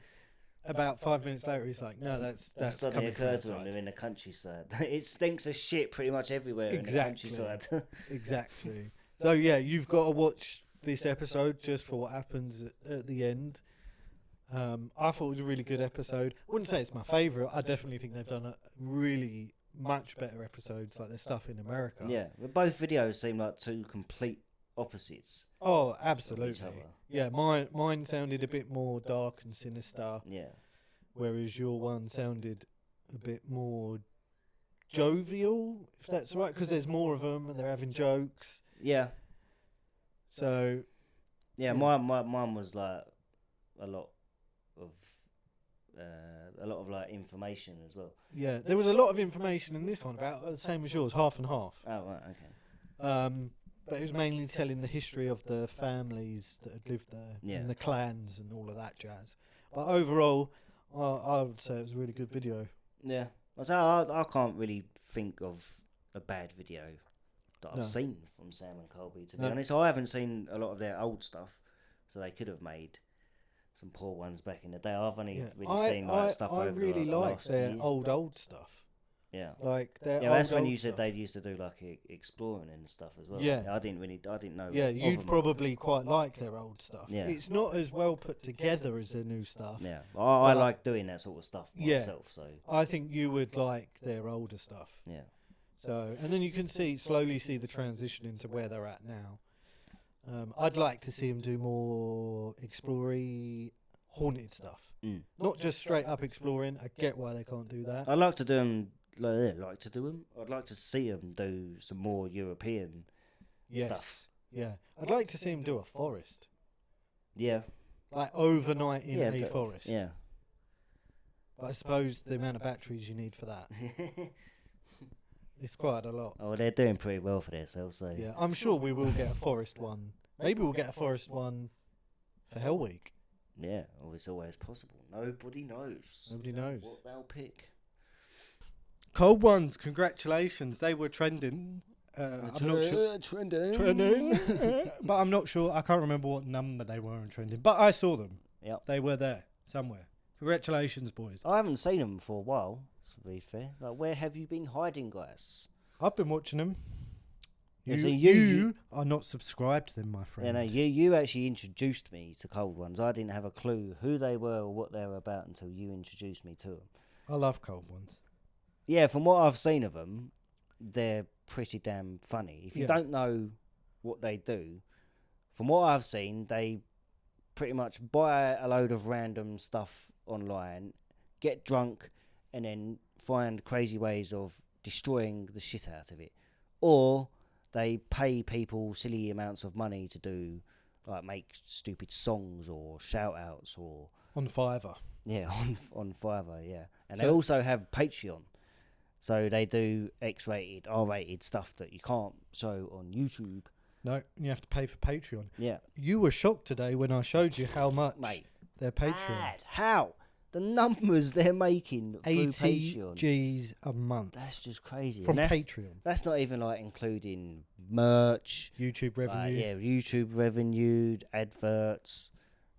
about 5 minutes later, he's like, no, that's suddenly coming from occurred to him. They're in the countryside. It stinks of shit pretty much everywhere in the countryside. Exactly. So, yeah, you've got to watch this episode just for what happens at the end. I thought it was a really good episode. I wouldn't say it's my favourite. I definitely think they've done a really much better episodes like their stuff in America. Yeah, but both videos seem like two complete opposites. Oh, absolutely. Yeah, mine sounded a bit more dark and sinister. Yeah. Whereas your one sounded a bit more jovial, if that's right, because there's more of them and they're having jokes. Yeah. So. Yeah, mine was like a lot of like information as well. Yeah, there was a lot of information in this one about the same as yours, half and half. Oh right, okay. But it was mainly telling the history of the families that had lived there and the clans and all of that jazz. But overall, I would say it was a really good video. Yeah, I can't really think of a bad video that I've seen from Sam and Colby. To be honest, I haven't seen a lot of their old stuff, so they could have made some poor ones back in the day. I've only really seen like stuff over I really the like last their year. old stuff. Yeah. Like Yeah, that's when you said they used to do like exploring and stuff as well. Yeah. I didn't know. Yeah, of you'd them. probably quite like their old stuff. Yeah. It's not as well put together as their new stuff. Yeah, I like doing that sort of stuff myself. So I think you would like their older stuff. yeah. So, and then you can slowly see the transition into where they're at now. I'd like to see them do more explory, haunted stuff. Not just straight up exploring. I get why they can't do that. I'd like to do them. I'd like to see them do some more European stuff. Yeah. I'd like to see them do a forest. Yeah. Like overnight in a forest. Yeah. But I suppose the amount of batteries you need for that. It's quite a lot. Oh, they're doing pretty well for themselves. So Yeah, I'm sure we will get a forest one. Maybe we'll get a forest one for Hell Week. yeah, oh, it's always possible. Nobody knows. Nobody knows. What they'll pick. Cold ones, congratulations. They were trending. I'm not sure. Trending. But I'm not sure. I can't remember what number they were on trending. But I saw them. Yep. They were there somewhere. Congratulations, boys. I haven't seen them for a while, to be fair. Like, where have you been hiding, guys? I've been watching them. You are not subscribed to them, my friend. Yeah, no, you actually introduced me to Cold Ones. I didn't have a clue who they were or what they were about until you introduced me to them. I love Cold Ones. Yeah, from what I've seen of them, they're pretty damn funny. If you don't know what they do, from what I've seen, they pretty much buy a load of random stuff online, get drunk, and then find crazy ways of destroying the shit out of it. Or they pay people silly amounts of money to do, like, make stupid songs or shout outs or... On Fiverr. Yeah, on Fiverr, yeah. And they also have Patreon. So they do X-rated, R-rated stuff that you can't show on YouTube. No, you have to pay for Patreon. Yeah. You were shocked today when I showed you how much their Patreon. Mad. How? The numbers they're making through 80 Patreon. G's a month. That's just crazy. From Patreon. That's not even like including merch. YouTube revenue. YouTube revenue, adverts.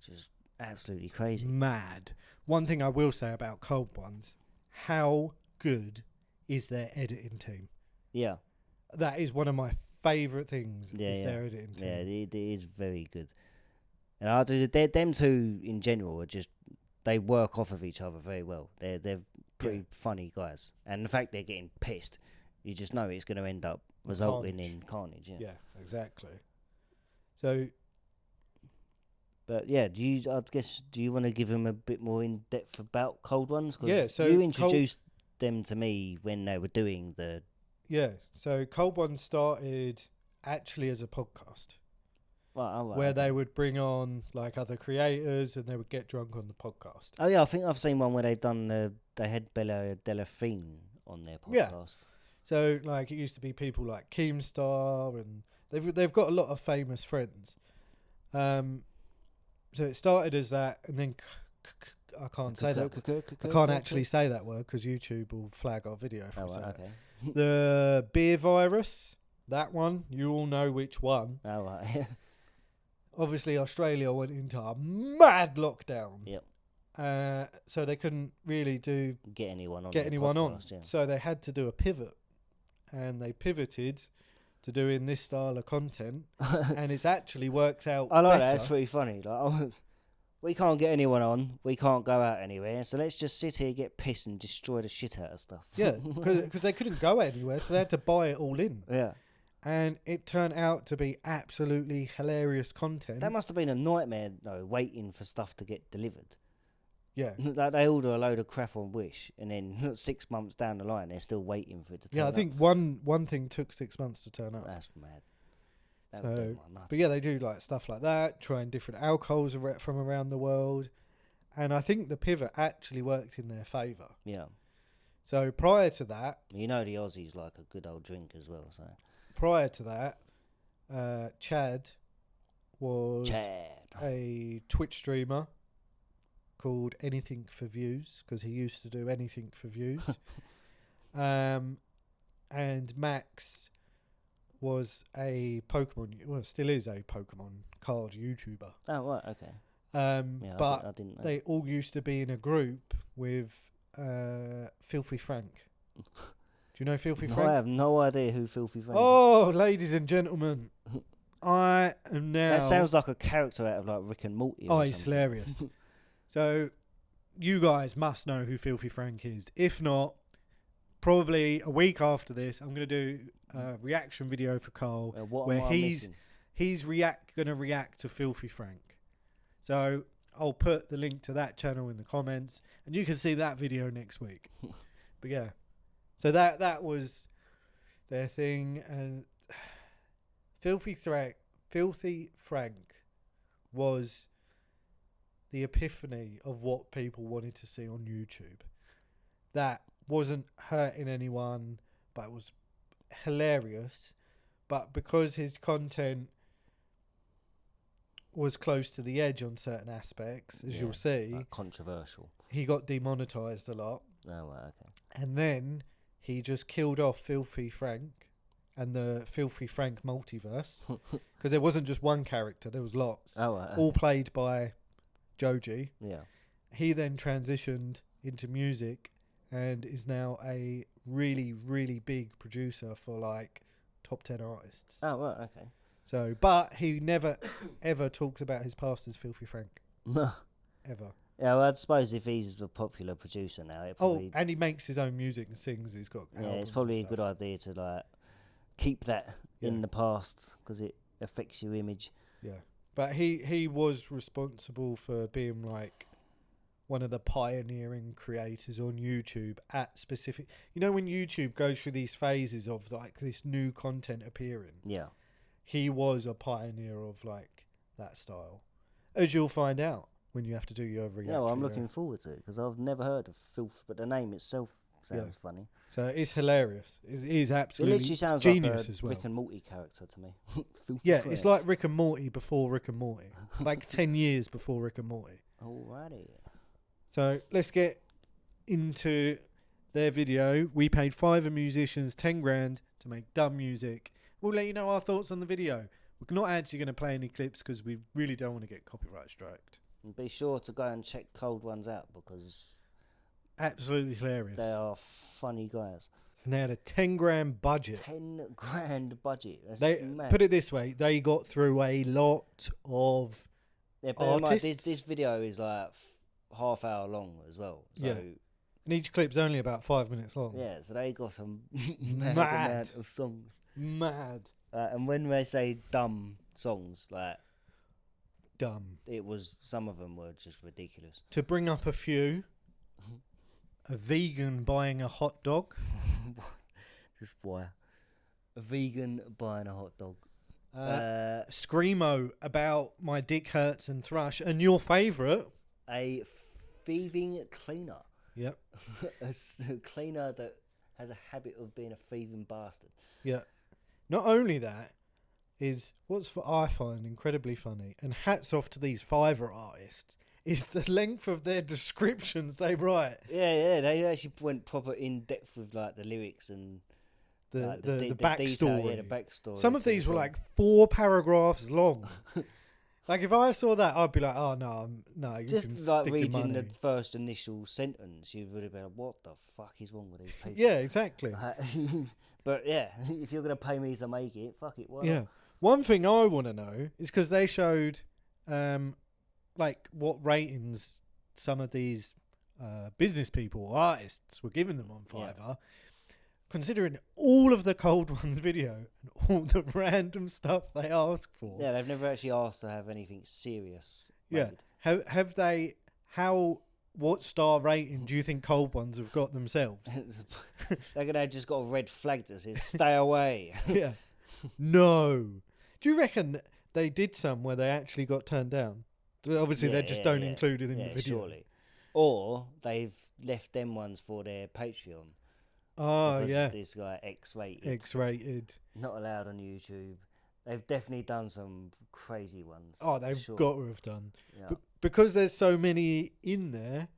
Just absolutely crazy. Mad. One thing I will say about Cold Ones, how good is their editing team? Yeah. That is one of my favourite things, their editing team. Yeah, it is very good. And them two in general are just, they work off of each other very well. They're pretty funny guys. And the fact they're getting pissed, you just know it's going to end up resulting in carnage. Yeah, exactly. So... But yeah, do you want to give them a bit more in depth about Cold Ones? Yeah, so you introduced them to me when they were doing the... Yeah, so Cold Ones started actually as a podcast. Where they would bring on like other creators and they would get drunk on the podcast. Oh yeah, I think I've seen one where they had Bella Delphine on their podcast. Yeah. So like it used to be people like Keemstar and they've got a lot of famous friends. So it started as that, and then I can't say that. I can't actually say that word because YouTube will flag our video if we say it. Okay. The beer virus, that one, you all know which one. Oh right. Obviously, Australia went into a mad lockdown. Yep. So they couldn't really get anyone on. Yeah. So they had to do a pivot, and they pivoted to doing this style of content, and it's actually worked out. I like better. that. It's pretty funny. Like, we can't get anyone on. We can't go out anywhere. So let's just sit here, get pissed, and destroy the shit out of stuff. Yeah, because they couldn't go anywhere, so they had to buy it all in. Yeah. And it turned out to be absolutely hilarious content. That must have been a nightmare, though, waiting for stuff to get delivered. Yeah. Like they order a load of crap on Wish, and then 6 months down the line, they're still waiting for it to turn up. Yeah, I think one thing took 6 months to turn up. That's mad. But yeah, they do like stuff like that, trying different alcohols from around the world. And I think the pivot actually worked in their favour. Yeah. So prior to that... You know the Aussies like a good old drink as well, so... Prior to that, Chad was a Twitch streamer called Anything for Views, because he used to do anything for views. And Max was a still is a Pokemon card YouTuber. Oh, right, okay. But I didn't know. They all used to be in a group with Filthy Frank. you know Filthy No, Frank? I have no idea who Filthy Frank is. Oh, ladies and gentlemen, I am now... That sounds like a character out of like Rick and Morty. Oh, or he's something. hilarious. So, you guys must know who Filthy Frank is. If not, probably a week after this, I'm going to do a reaction video for Carl where he's going to react to Filthy Frank. So, I'll put the link to that channel in the comments, and you can see that video next week. But yeah, so that was their thing, and Filthy Frank was the epiphany of what people wanted to see on YouTube. That wasn't hurting anyone, but it was hilarious. But because his content was close to the edge on certain aspects, as you'll see, like controversial, he got demonetized a lot. Oh, right, okay. And then he just killed off Filthy Frank and the Filthy Frank multiverse, because there wasn't just one character, there was lots. Oh, right, all played by Joji. Yeah. He then transitioned into music and is now a really, really big producer for like top 10 artists. Oh, right, okay. So, but he never ever talks about his past as Filthy Frank. No. Ever. Yeah, well, I suppose if he's a popular producer now, it probably... and he makes his own music and sings. He's got... Yeah, it's probably a good idea to like keep that in the past, because it affects your image. Yeah. But he was responsible for being like one of the pioneering creators on YouTube at specific... You know when YouTube goes through these phases of like this new content appearing? Yeah. He was a pioneer of like that style. As you'll find out when you have to do your reaction. Yeah, well, I'm looking forward to it, because I've never heard of Filth, but the name itself sounds funny. So it's hilarious. It is absolutely It literally sounds genius like a as well. Rick and Morty character to me. Yeah, it's like Rick and Morty before Rick and Morty. Like 10 years before Rick and Morty. Alrighty. So let's get into their video. We paid Fiverr musicians 10 grand to make dumb music. We'll let you know our thoughts on the video. We're not actually going to play any clips because we really don't want to get copyright striked. And be sure to go and check Cold Ones out, because absolutely hilarious. They are funny guys. And they had a 10 grand budget. 10 grand budget. That's they mad. Put it this way, they got through a lot of artists. This video is like half hour long as well. So yeah. And each clip's only about 5 minutes long. Yeah, so they got some mad amount of songs. Mad. And when they say dumb songs, like dumb, some of them were just ridiculous. To bring up a few, a vegan buying a hot dog. Just why? A vegan buying a hot dog. Screamo about my dick hurts and thrush, and your favourite, a thieving cleaner. Yep. A cleaner that has a habit of being a thieving bastard. Yeah. Not only that, is I find incredibly funny, and hats off to these Fiverr artists, is the length of their descriptions they write. Yeah, they actually went proper in depth with like the lyrics and the detail, backstory. the backstory. Some of these were like 4 paragraphs long. Like if I saw that, I'd be like, "Oh no, you just can like stick reading your money." the first initial sentence, you would have been like, "What the fuck is wrong with these people?" Yeah, exactly. But yeah, if you're gonna pay me to make it, fuck it. Why yeah. not? One thing I want to know is because they showed, like what ratings some of these business people or artists were giving them on Fiverr. Yeah. Considering all of the Cold Ones video and all the random stuff they ask for. Yeah, they've never actually asked to have anything serious made. Yeah. Have they... What star rating do you think Cold Ones have got themselves? They're going to have just got a red flag that says, stay away. Yeah. No. Do you reckon they did some where they actually got turned down? Obviously, they just don't include it in the video. Surely. Or they've left them ones for their Patreon. Oh, because this guy X-rated. X-rated. Not allowed on YouTube. They've definitely done some crazy ones. Oh, they've got to have done. Yeah. But because there's so many in there,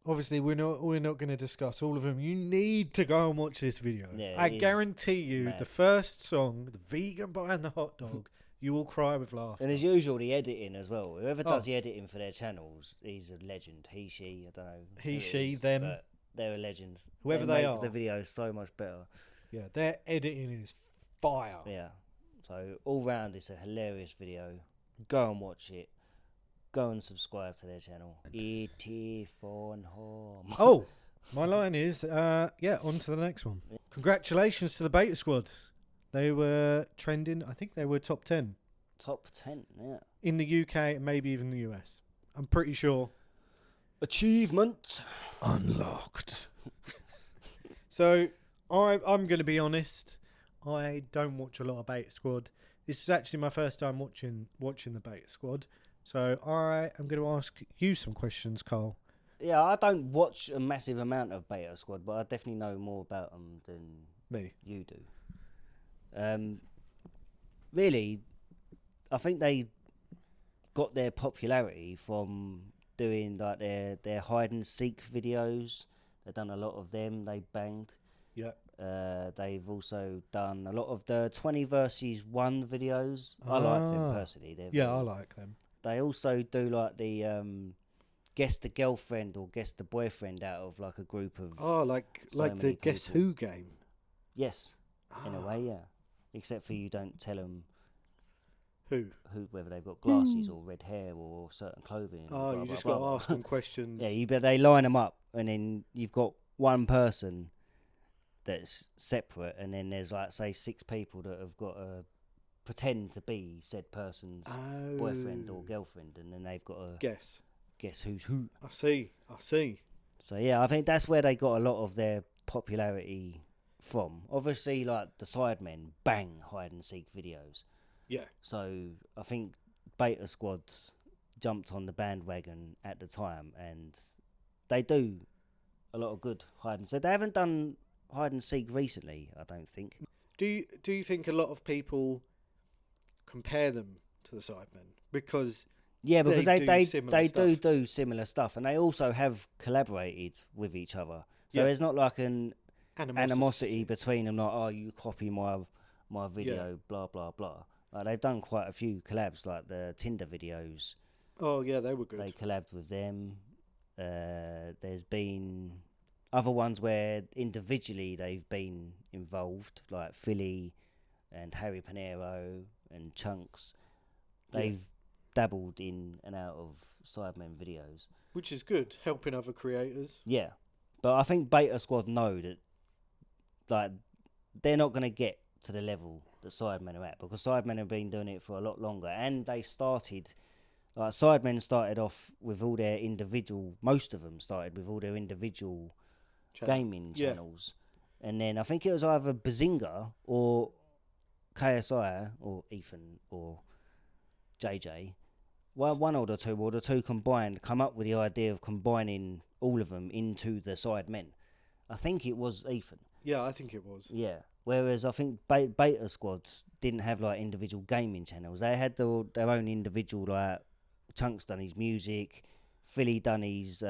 obviously we're not going to discuss all of them. You need to go and watch this video. Yeah, I guarantee you, the first song, the vegan buying the hot dog, you will cry with laughter. And as usual, the editing as well. Whoever does the editing for their channels, he's a legend. He, she, I don't know. He, she, them. they're a legend. Whoever they they make are. the video so much better. Yeah, their editing is fire. Yeah. So all round, it's a hilarious video. Go and watch it. Go and subscribe to their channel. E.T. Phone Home. Oh, my line is, on to the next one. Congratulations to the Beta Squad. They were trending. I think they were top 10. Top 10, yeah. In the UK and maybe even the US. I'm pretty sure. Achievement Unlocked. So, I'm going to be honest. I don't watch a lot of Beta Squad. This was actually my first time watching the Beta Squad. So I am going to ask you some questions, Carl. Yeah, I don't watch a massive amount of Beta Squad, but I definitely know more about them than Me. you do. Really, I think they got their popularity from doing like their hide and seek videos. They've done a lot of them. They banged. Yeah. They've also done a lot of the 20 versus 1 videos. I like them personally. I like them. They also do like the guess the girlfriend or guess the boyfriend out of like a group of like the Guess people. Who game. Yes, in a way, yeah. Except for you don't tell them who whether they've got glasses or red hair or certain clothing. Oh, you just got to ask them questions. Yeah, but they line them up, and then you've got one person that's separate, and then there's like say 6 people that have got to pretend to be said person's boyfriend or girlfriend, and then they've got to guess who's who. I see. So yeah, I think that's where they got a lot of their popularity from. Obviously, like the Sidemen bang hide and seek videos. Yeah. So I think Beta Squads jumped on the bandwagon at the time, and they do a lot of good hide and seek. They haven't done hide and seek recently, I don't think. Do you think a lot of people compare them to the Sidemen because they do do similar stuff, and they also have collaborated with each other. So there's not like an animosity between them, like, oh, you copy my video, blah blah blah. Like, they've done quite a few collabs, like the Tinder videos. Oh yeah, they were good. They collabed with them. There's been other ones where individually they've been involved, like Philly and Harry Panero and Chunks. They've dabbled in and out of Sidemen videos, which is good, helping other creators. Yeah, but I think Beta Squad know that, like, they're not going to get to the level that Sidemen are at, because Sidemen have been doing it for a lot longer, and they started. Like, Sidemen started off with all their individual. Most of them started with all their individual gaming channels, and then I think it was either Bazinga or KSI or Ethan or JJ, well, one or the two combined, come up with the idea of combining all of them into the Sidemen. I think it was Ethan. Yeah, I think it was. Yeah. Whereas I think Beta Squads didn't have like individual gaming channels. They had their own individual, like Chunks done his music, Philly done his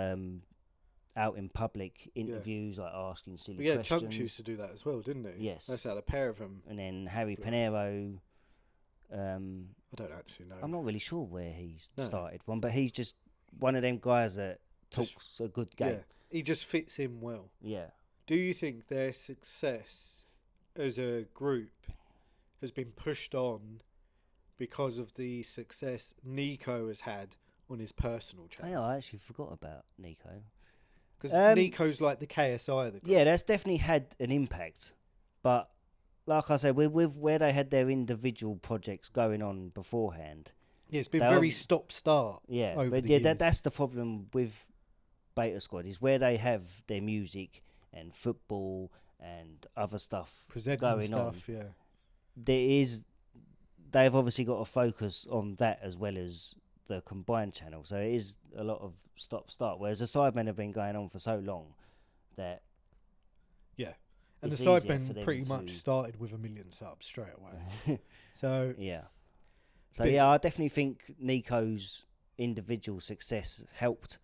out in public interviews, like asking silly questions. Chunks used to do that as well, didn't he? Yes. That's how the pair of them. And then Harry Panero. I don't actually know. I'm not really sure where he's started from, but he's just one of them guys that talks a good game. Yeah, he just fits in well. Yeah. Do you think their success as a group has been pushed on because of the success Nico has had on his personal channel? Yeah, I actually forgot about Nico. Because Nico's like the KSI of the group. Yeah, that's definitely had an impact. But like I said, with where they had their individual projects going on beforehand. Yeah, it's been very stop-start. Yeah, over but the years. That's the problem with Beta Squad, is where they have their music and football and other stuff presenting going stuff, on. Yeah. They've obviously got to focus on that as well as the combined channel. So it is a lot of stop-start. Whereas the Sidemen have been going on for so long that. Yeah. And the Sidemen pretty much started with 1 million subs straight away. So yeah. So yeah, I definitely think Nico's individual success helped,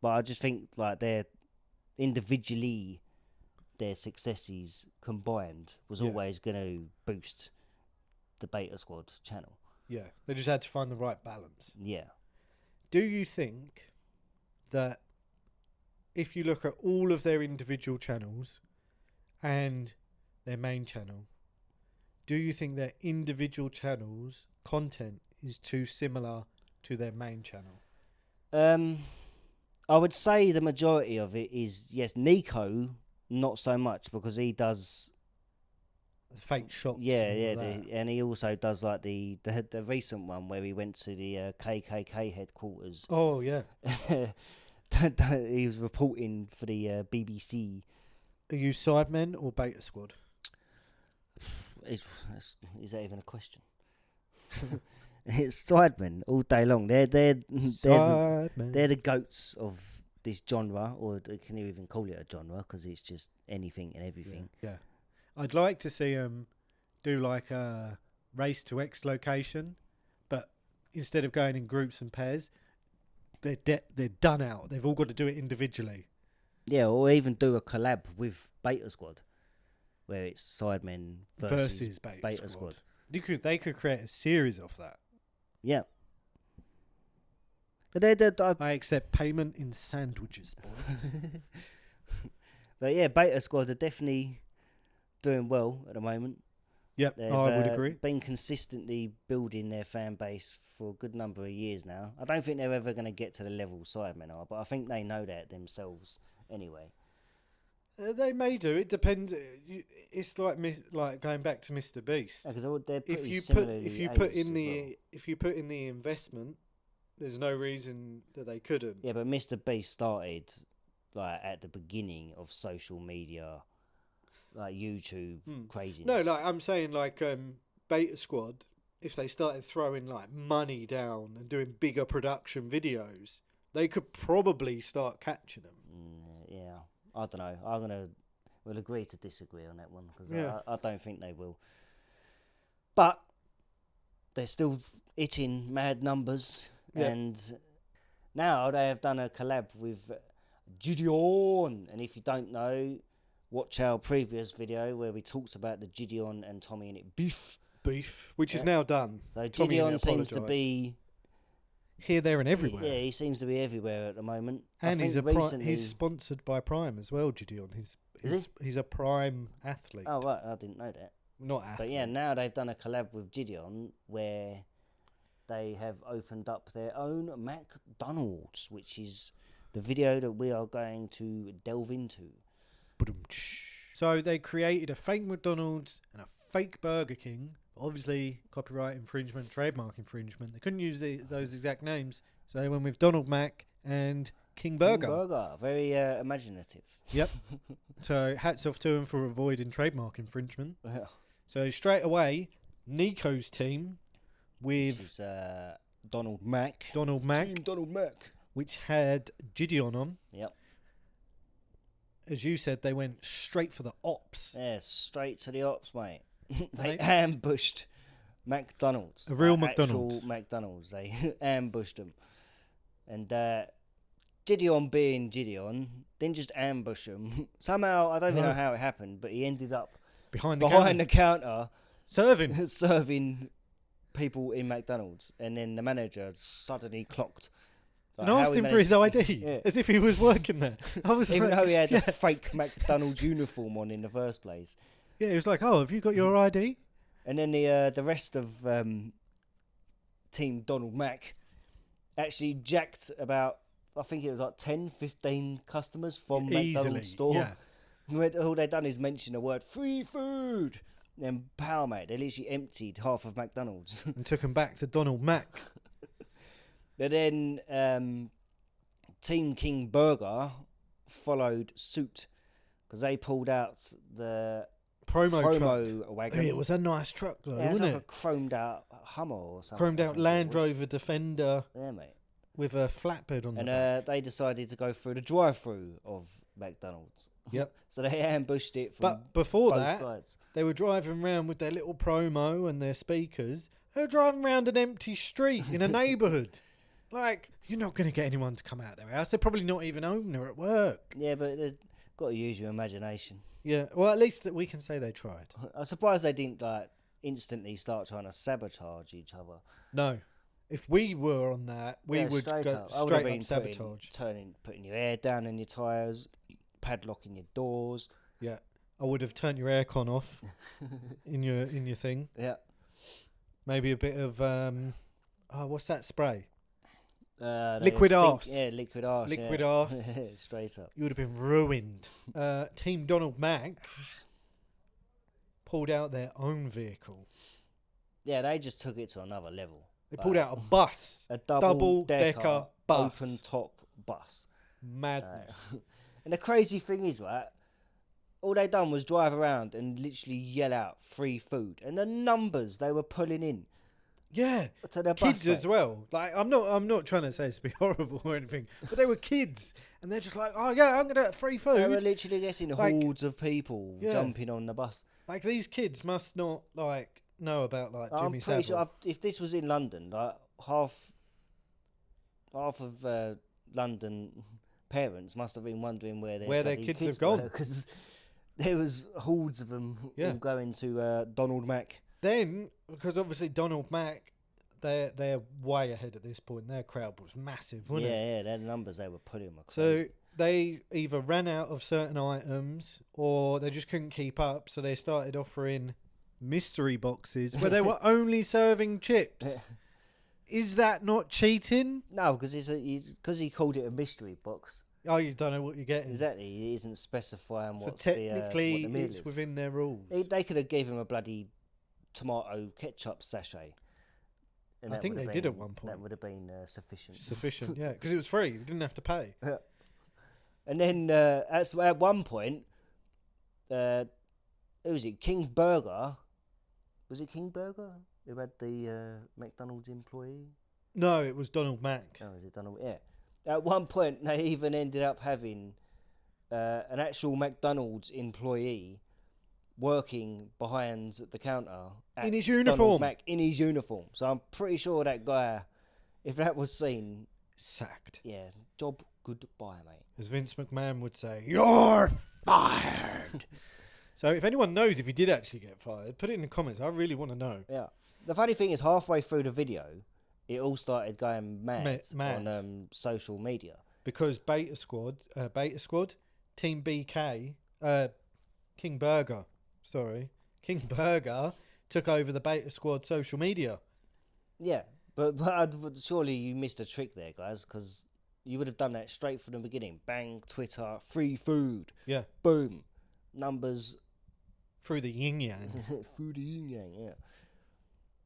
but I just think like their successes combined was always going to boost the Beta Squad channel. Yeah, they just had to find the right balance. Yeah. Do you think that if you look at all of their individual channels and their main channel, do you think their individual channels' content is too similar to their main channel? I would say the majority of it is, yes. Nico, not so much, because he does Fake shots. and he also does like the recent one where he went to the KKK headquarters. Oh yeah. He was reporting for the BBC. Are you Sidemen or Beta Squad? Is that even a question? It's Sidemen all day long. They're the goats of this genre, or can you even call it a genre? Because it's just anything and everything. Yeah. I'd like to see them do like a race to X location, but instead of going in groups and pairs, they're done out. They've all got to do it individually. Yeah, or even do a collab with Beta Squad, where it's Sidemen versus Beta Squad. They could create a series of that. Yeah. But I accept payment in sandwiches, boys. But yeah, Beta Squad are definitely doing well at the moment. Yep, I would agree. Been consistently building their fan base for a good number of years now. I don't think they're ever going to get to the level Sidemen are, but I think they know that themselves anyway. They may do. It depends. It's like going back to MrBeast. Because they're pretty if you put in the investment, there's no reason that they couldn't. Yeah, but MrBeast started like at the beginning of social media, like YouTube craziness. No, like I'm saying, like Beta Squad, if they started throwing like money down and doing bigger production videos, they could probably start catching them. Yeah, I don't know. We'll agree to disagree on that one, because I don't think they will. But they're still hitting mad numbers, and now they have done a collab with Jidion. And if you don't know, watch our previous video where we talked about the Jidion and Tommy and it beef, which is now done. So Jidion seems to be here, there, and everywhere. Yeah, he seems to be everywhere at the moment. And he's sponsored by Prime as well, Jidion. He's a Prime athlete. Oh right, I didn't know that. Not athlete. But yeah, now they've done a collab with Jidion where they have opened up their own McDonalds, which is the video that we are going to delve into. So they created a fake McDonald's and a fake Burger King. Obviously, copyright infringement, trademark infringement. They couldn't use those exact names, so they went with Donald Mac and King Burger. King Burger, very imaginative. Yep. So hats off to them for avoiding trademark infringement. Yeah. So straight away, Nico's team with Donald Mac. Team Donald Mac, which had Jidion on. Yep. As you said, they went straight for the ops. Yeah, straight to the ops, mate. They ambushed McDonald's. A real McDonald's. Actual McDonald's. They ambushed them. And Jidion being Jidion, didn't just ambush them. Somehow, I don't even know how it happened, but he ended up behind the counter serving people in McDonald's. And then the manager suddenly clocked. And asked him for his ID, as if he was working there. Even though he had a fake McDonald's uniform on in the first place. Yeah, he was like, "Oh, have you got your ID?" And then the rest of Team Donald Mac actually jacked about, I think it was like 10, 15 customers from McDonald's store. Yeah. All they'd done is mention the word free food. And power, mate, they literally emptied half of McDonald's. And took them back to Donald Mac. But then Team King Burger followed suit, because they pulled out the promo wagon. Oh, yeah, it was a nice truck, though, wasn't it? Like a chromed out Hummer or something. Chromed out Land Rover Defender. Yeah, mate. With a flatbed on the back. And they decided to go through the drive-through of McDonald's. Yep. So they ambushed it from But before both that, sides. They were driving around with their little promo and their speakers. They were driving around an empty street in a neighbourhood. Like, you're not going to get anyone to come out of their house. They're probably not even home. They're at work. Yeah, but they've got to use your imagination. Yeah, well, at least we can say they tried. I'm surprised they didn't instantly start trying to sabotage each other. No. If we were on that, we would straight go up. I would straight have up been sabotage. putting your air down in your tyres, padlocking your doors. Yeah, I would have turned your aircon off in your thing. Yeah. Maybe a bit of what's that spray? Liquid arse. Yeah, liquid arse. Liquid yeah. arse. Straight up. You would have been ruined. Team Donald Mac pulled out their own vehicle. Yeah, they just took it to another level. They pulled out a bus. A double-decker bus. open-top bus. Madness. And the crazy thing is, right, all they done was drive around and literally yell out free food. And the numbers they were pulling in. Yeah, to their kids bus as well. Like I'm not trying to say it's to be horrible or anything, but they were kids, and they're just like, oh yeah, I'm gonna have free food. They were literally getting hordes of people jumping on the bus. Like these kids must not know about Jimmy I'm pretty Savile. sure if this was in London, like half of London parents must have been wondering where their kids have have gone, because there was hordes of them all going to Donald Mac. Then, because obviously Donald Mac, they're way ahead at this point. Their crowd was massive, wasn't it? Yeah, their numbers they were putting were So crazy. they either ran out of certain items or they just couldn't keep up. So they started offering mystery boxes where they were only serving chips. Is that not cheating? No, because he called it a mystery box. Oh, you don't know what you're getting. Exactly, he isn't specifying so what's technically what the meal it's is. within their rules. They could have gave him a bloody tomato ketchup sachet. And I think they did at one point. That would have been sufficient. Sufficient, yeah, because it was free. You didn't have to pay. Yeah. And then at one point, who was it? King Burger. Was it King Burger who had the McDonald's employee? No, it was Donald Mac. Oh, was it Donald? Yeah. At one point, they even ended up having an actual McDonald's employee working behind the counter in his uniform. Mac, in his uniform. So I'm pretty sure that guy, if that was seen, sacked. Yeah, job goodbye, mate. As Vince McMahon would say, "You're fired." So if anyone knows if he did actually get fired, put it in the comments. I really want to know. Yeah. The funny thing is, halfway through the video, it all started going mad. On social media because Beta Squad, Team BK, King Burger took over the Beta Squad social media. Yeah, but surely you missed a trick there, guys, because you would have done that straight from the beginning. Bang, Twitter, free food. Yeah. Boom. Numbers. Through the yin-yang. Through the yin-yang, yeah.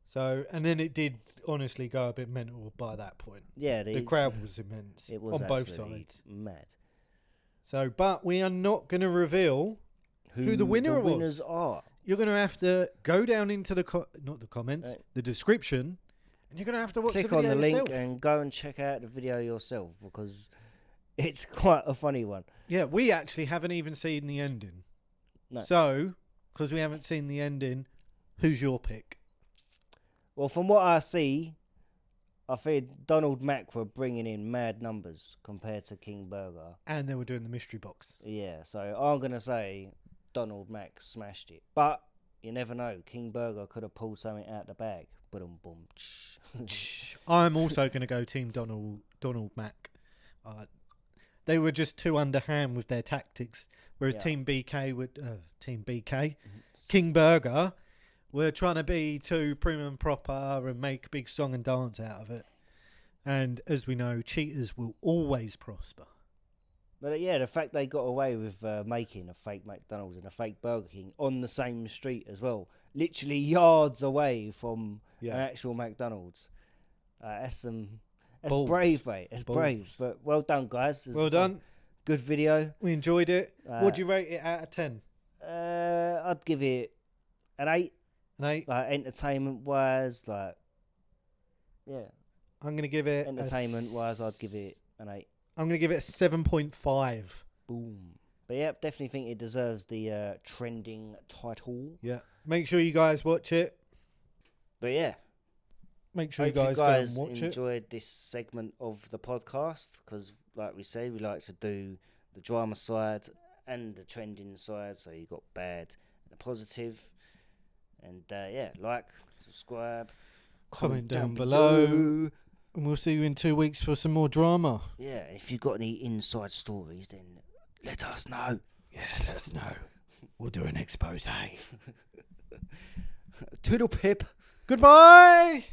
So, and then it did honestly go a bit mental by that point. Yeah, the crowd was immense. It was on both sides. Mad. So, but we are not going to reveal who the winners are. You're going to have to go down into the comments, the description, and you're going to have to watch the video Click on the yourself. link and go and check out the video yourself because it's quite a funny one. Yeah, we actually haven't even seen the ending. No. So, because we haven't seen the ending, who's your pick? Well, from what I see, I think Donald Mac were bringing in mad numbers compared to King Burger. And they were doing the mystery box. Yeah, so I'm going to say Donald Mac smashed it. But you never know. King Burger could have pulled something out the bag. Boom, boom. I'm also going to go Team Donald Mac. They were just too underhand with their tactics. Whereas Team BK King Burger, were trying to be too prim and proper and make a big song and dance out of it. And as we know, cheaters will always prosper. But yeah, the fact they got away with making a fake McDonald's and a fake Burger King on the same street as well, literally yards away from an actual McDonald's. That's brave, mate. It's brave. But well done, guys. Well done. Good video. We enjoyed it. Would you rate it out of 10? I'd give it an 8. An 8? Like entertainment-wise, yeah. I'm going to give it... Entertainment-wise, I'd give it an 8. I'm going to give it a 7.5. Boom. But yeah, definitely think it deserves the trending title. Yeah. Make sure you guys watch it. But yeah. Make sure you guys go and watch it. Enjoyed this segment of the podcast because, like we say, we like to do the drama side and the trending side. So you got bad and the positive. And yeah, like, subscribe. comment down below. And we'll see you in 2 weeks for some more drama. Yeah, if you've got any inside stories, then let us know. Yeah, let us know. We'll do an expose. Toodle pip. Goodbye.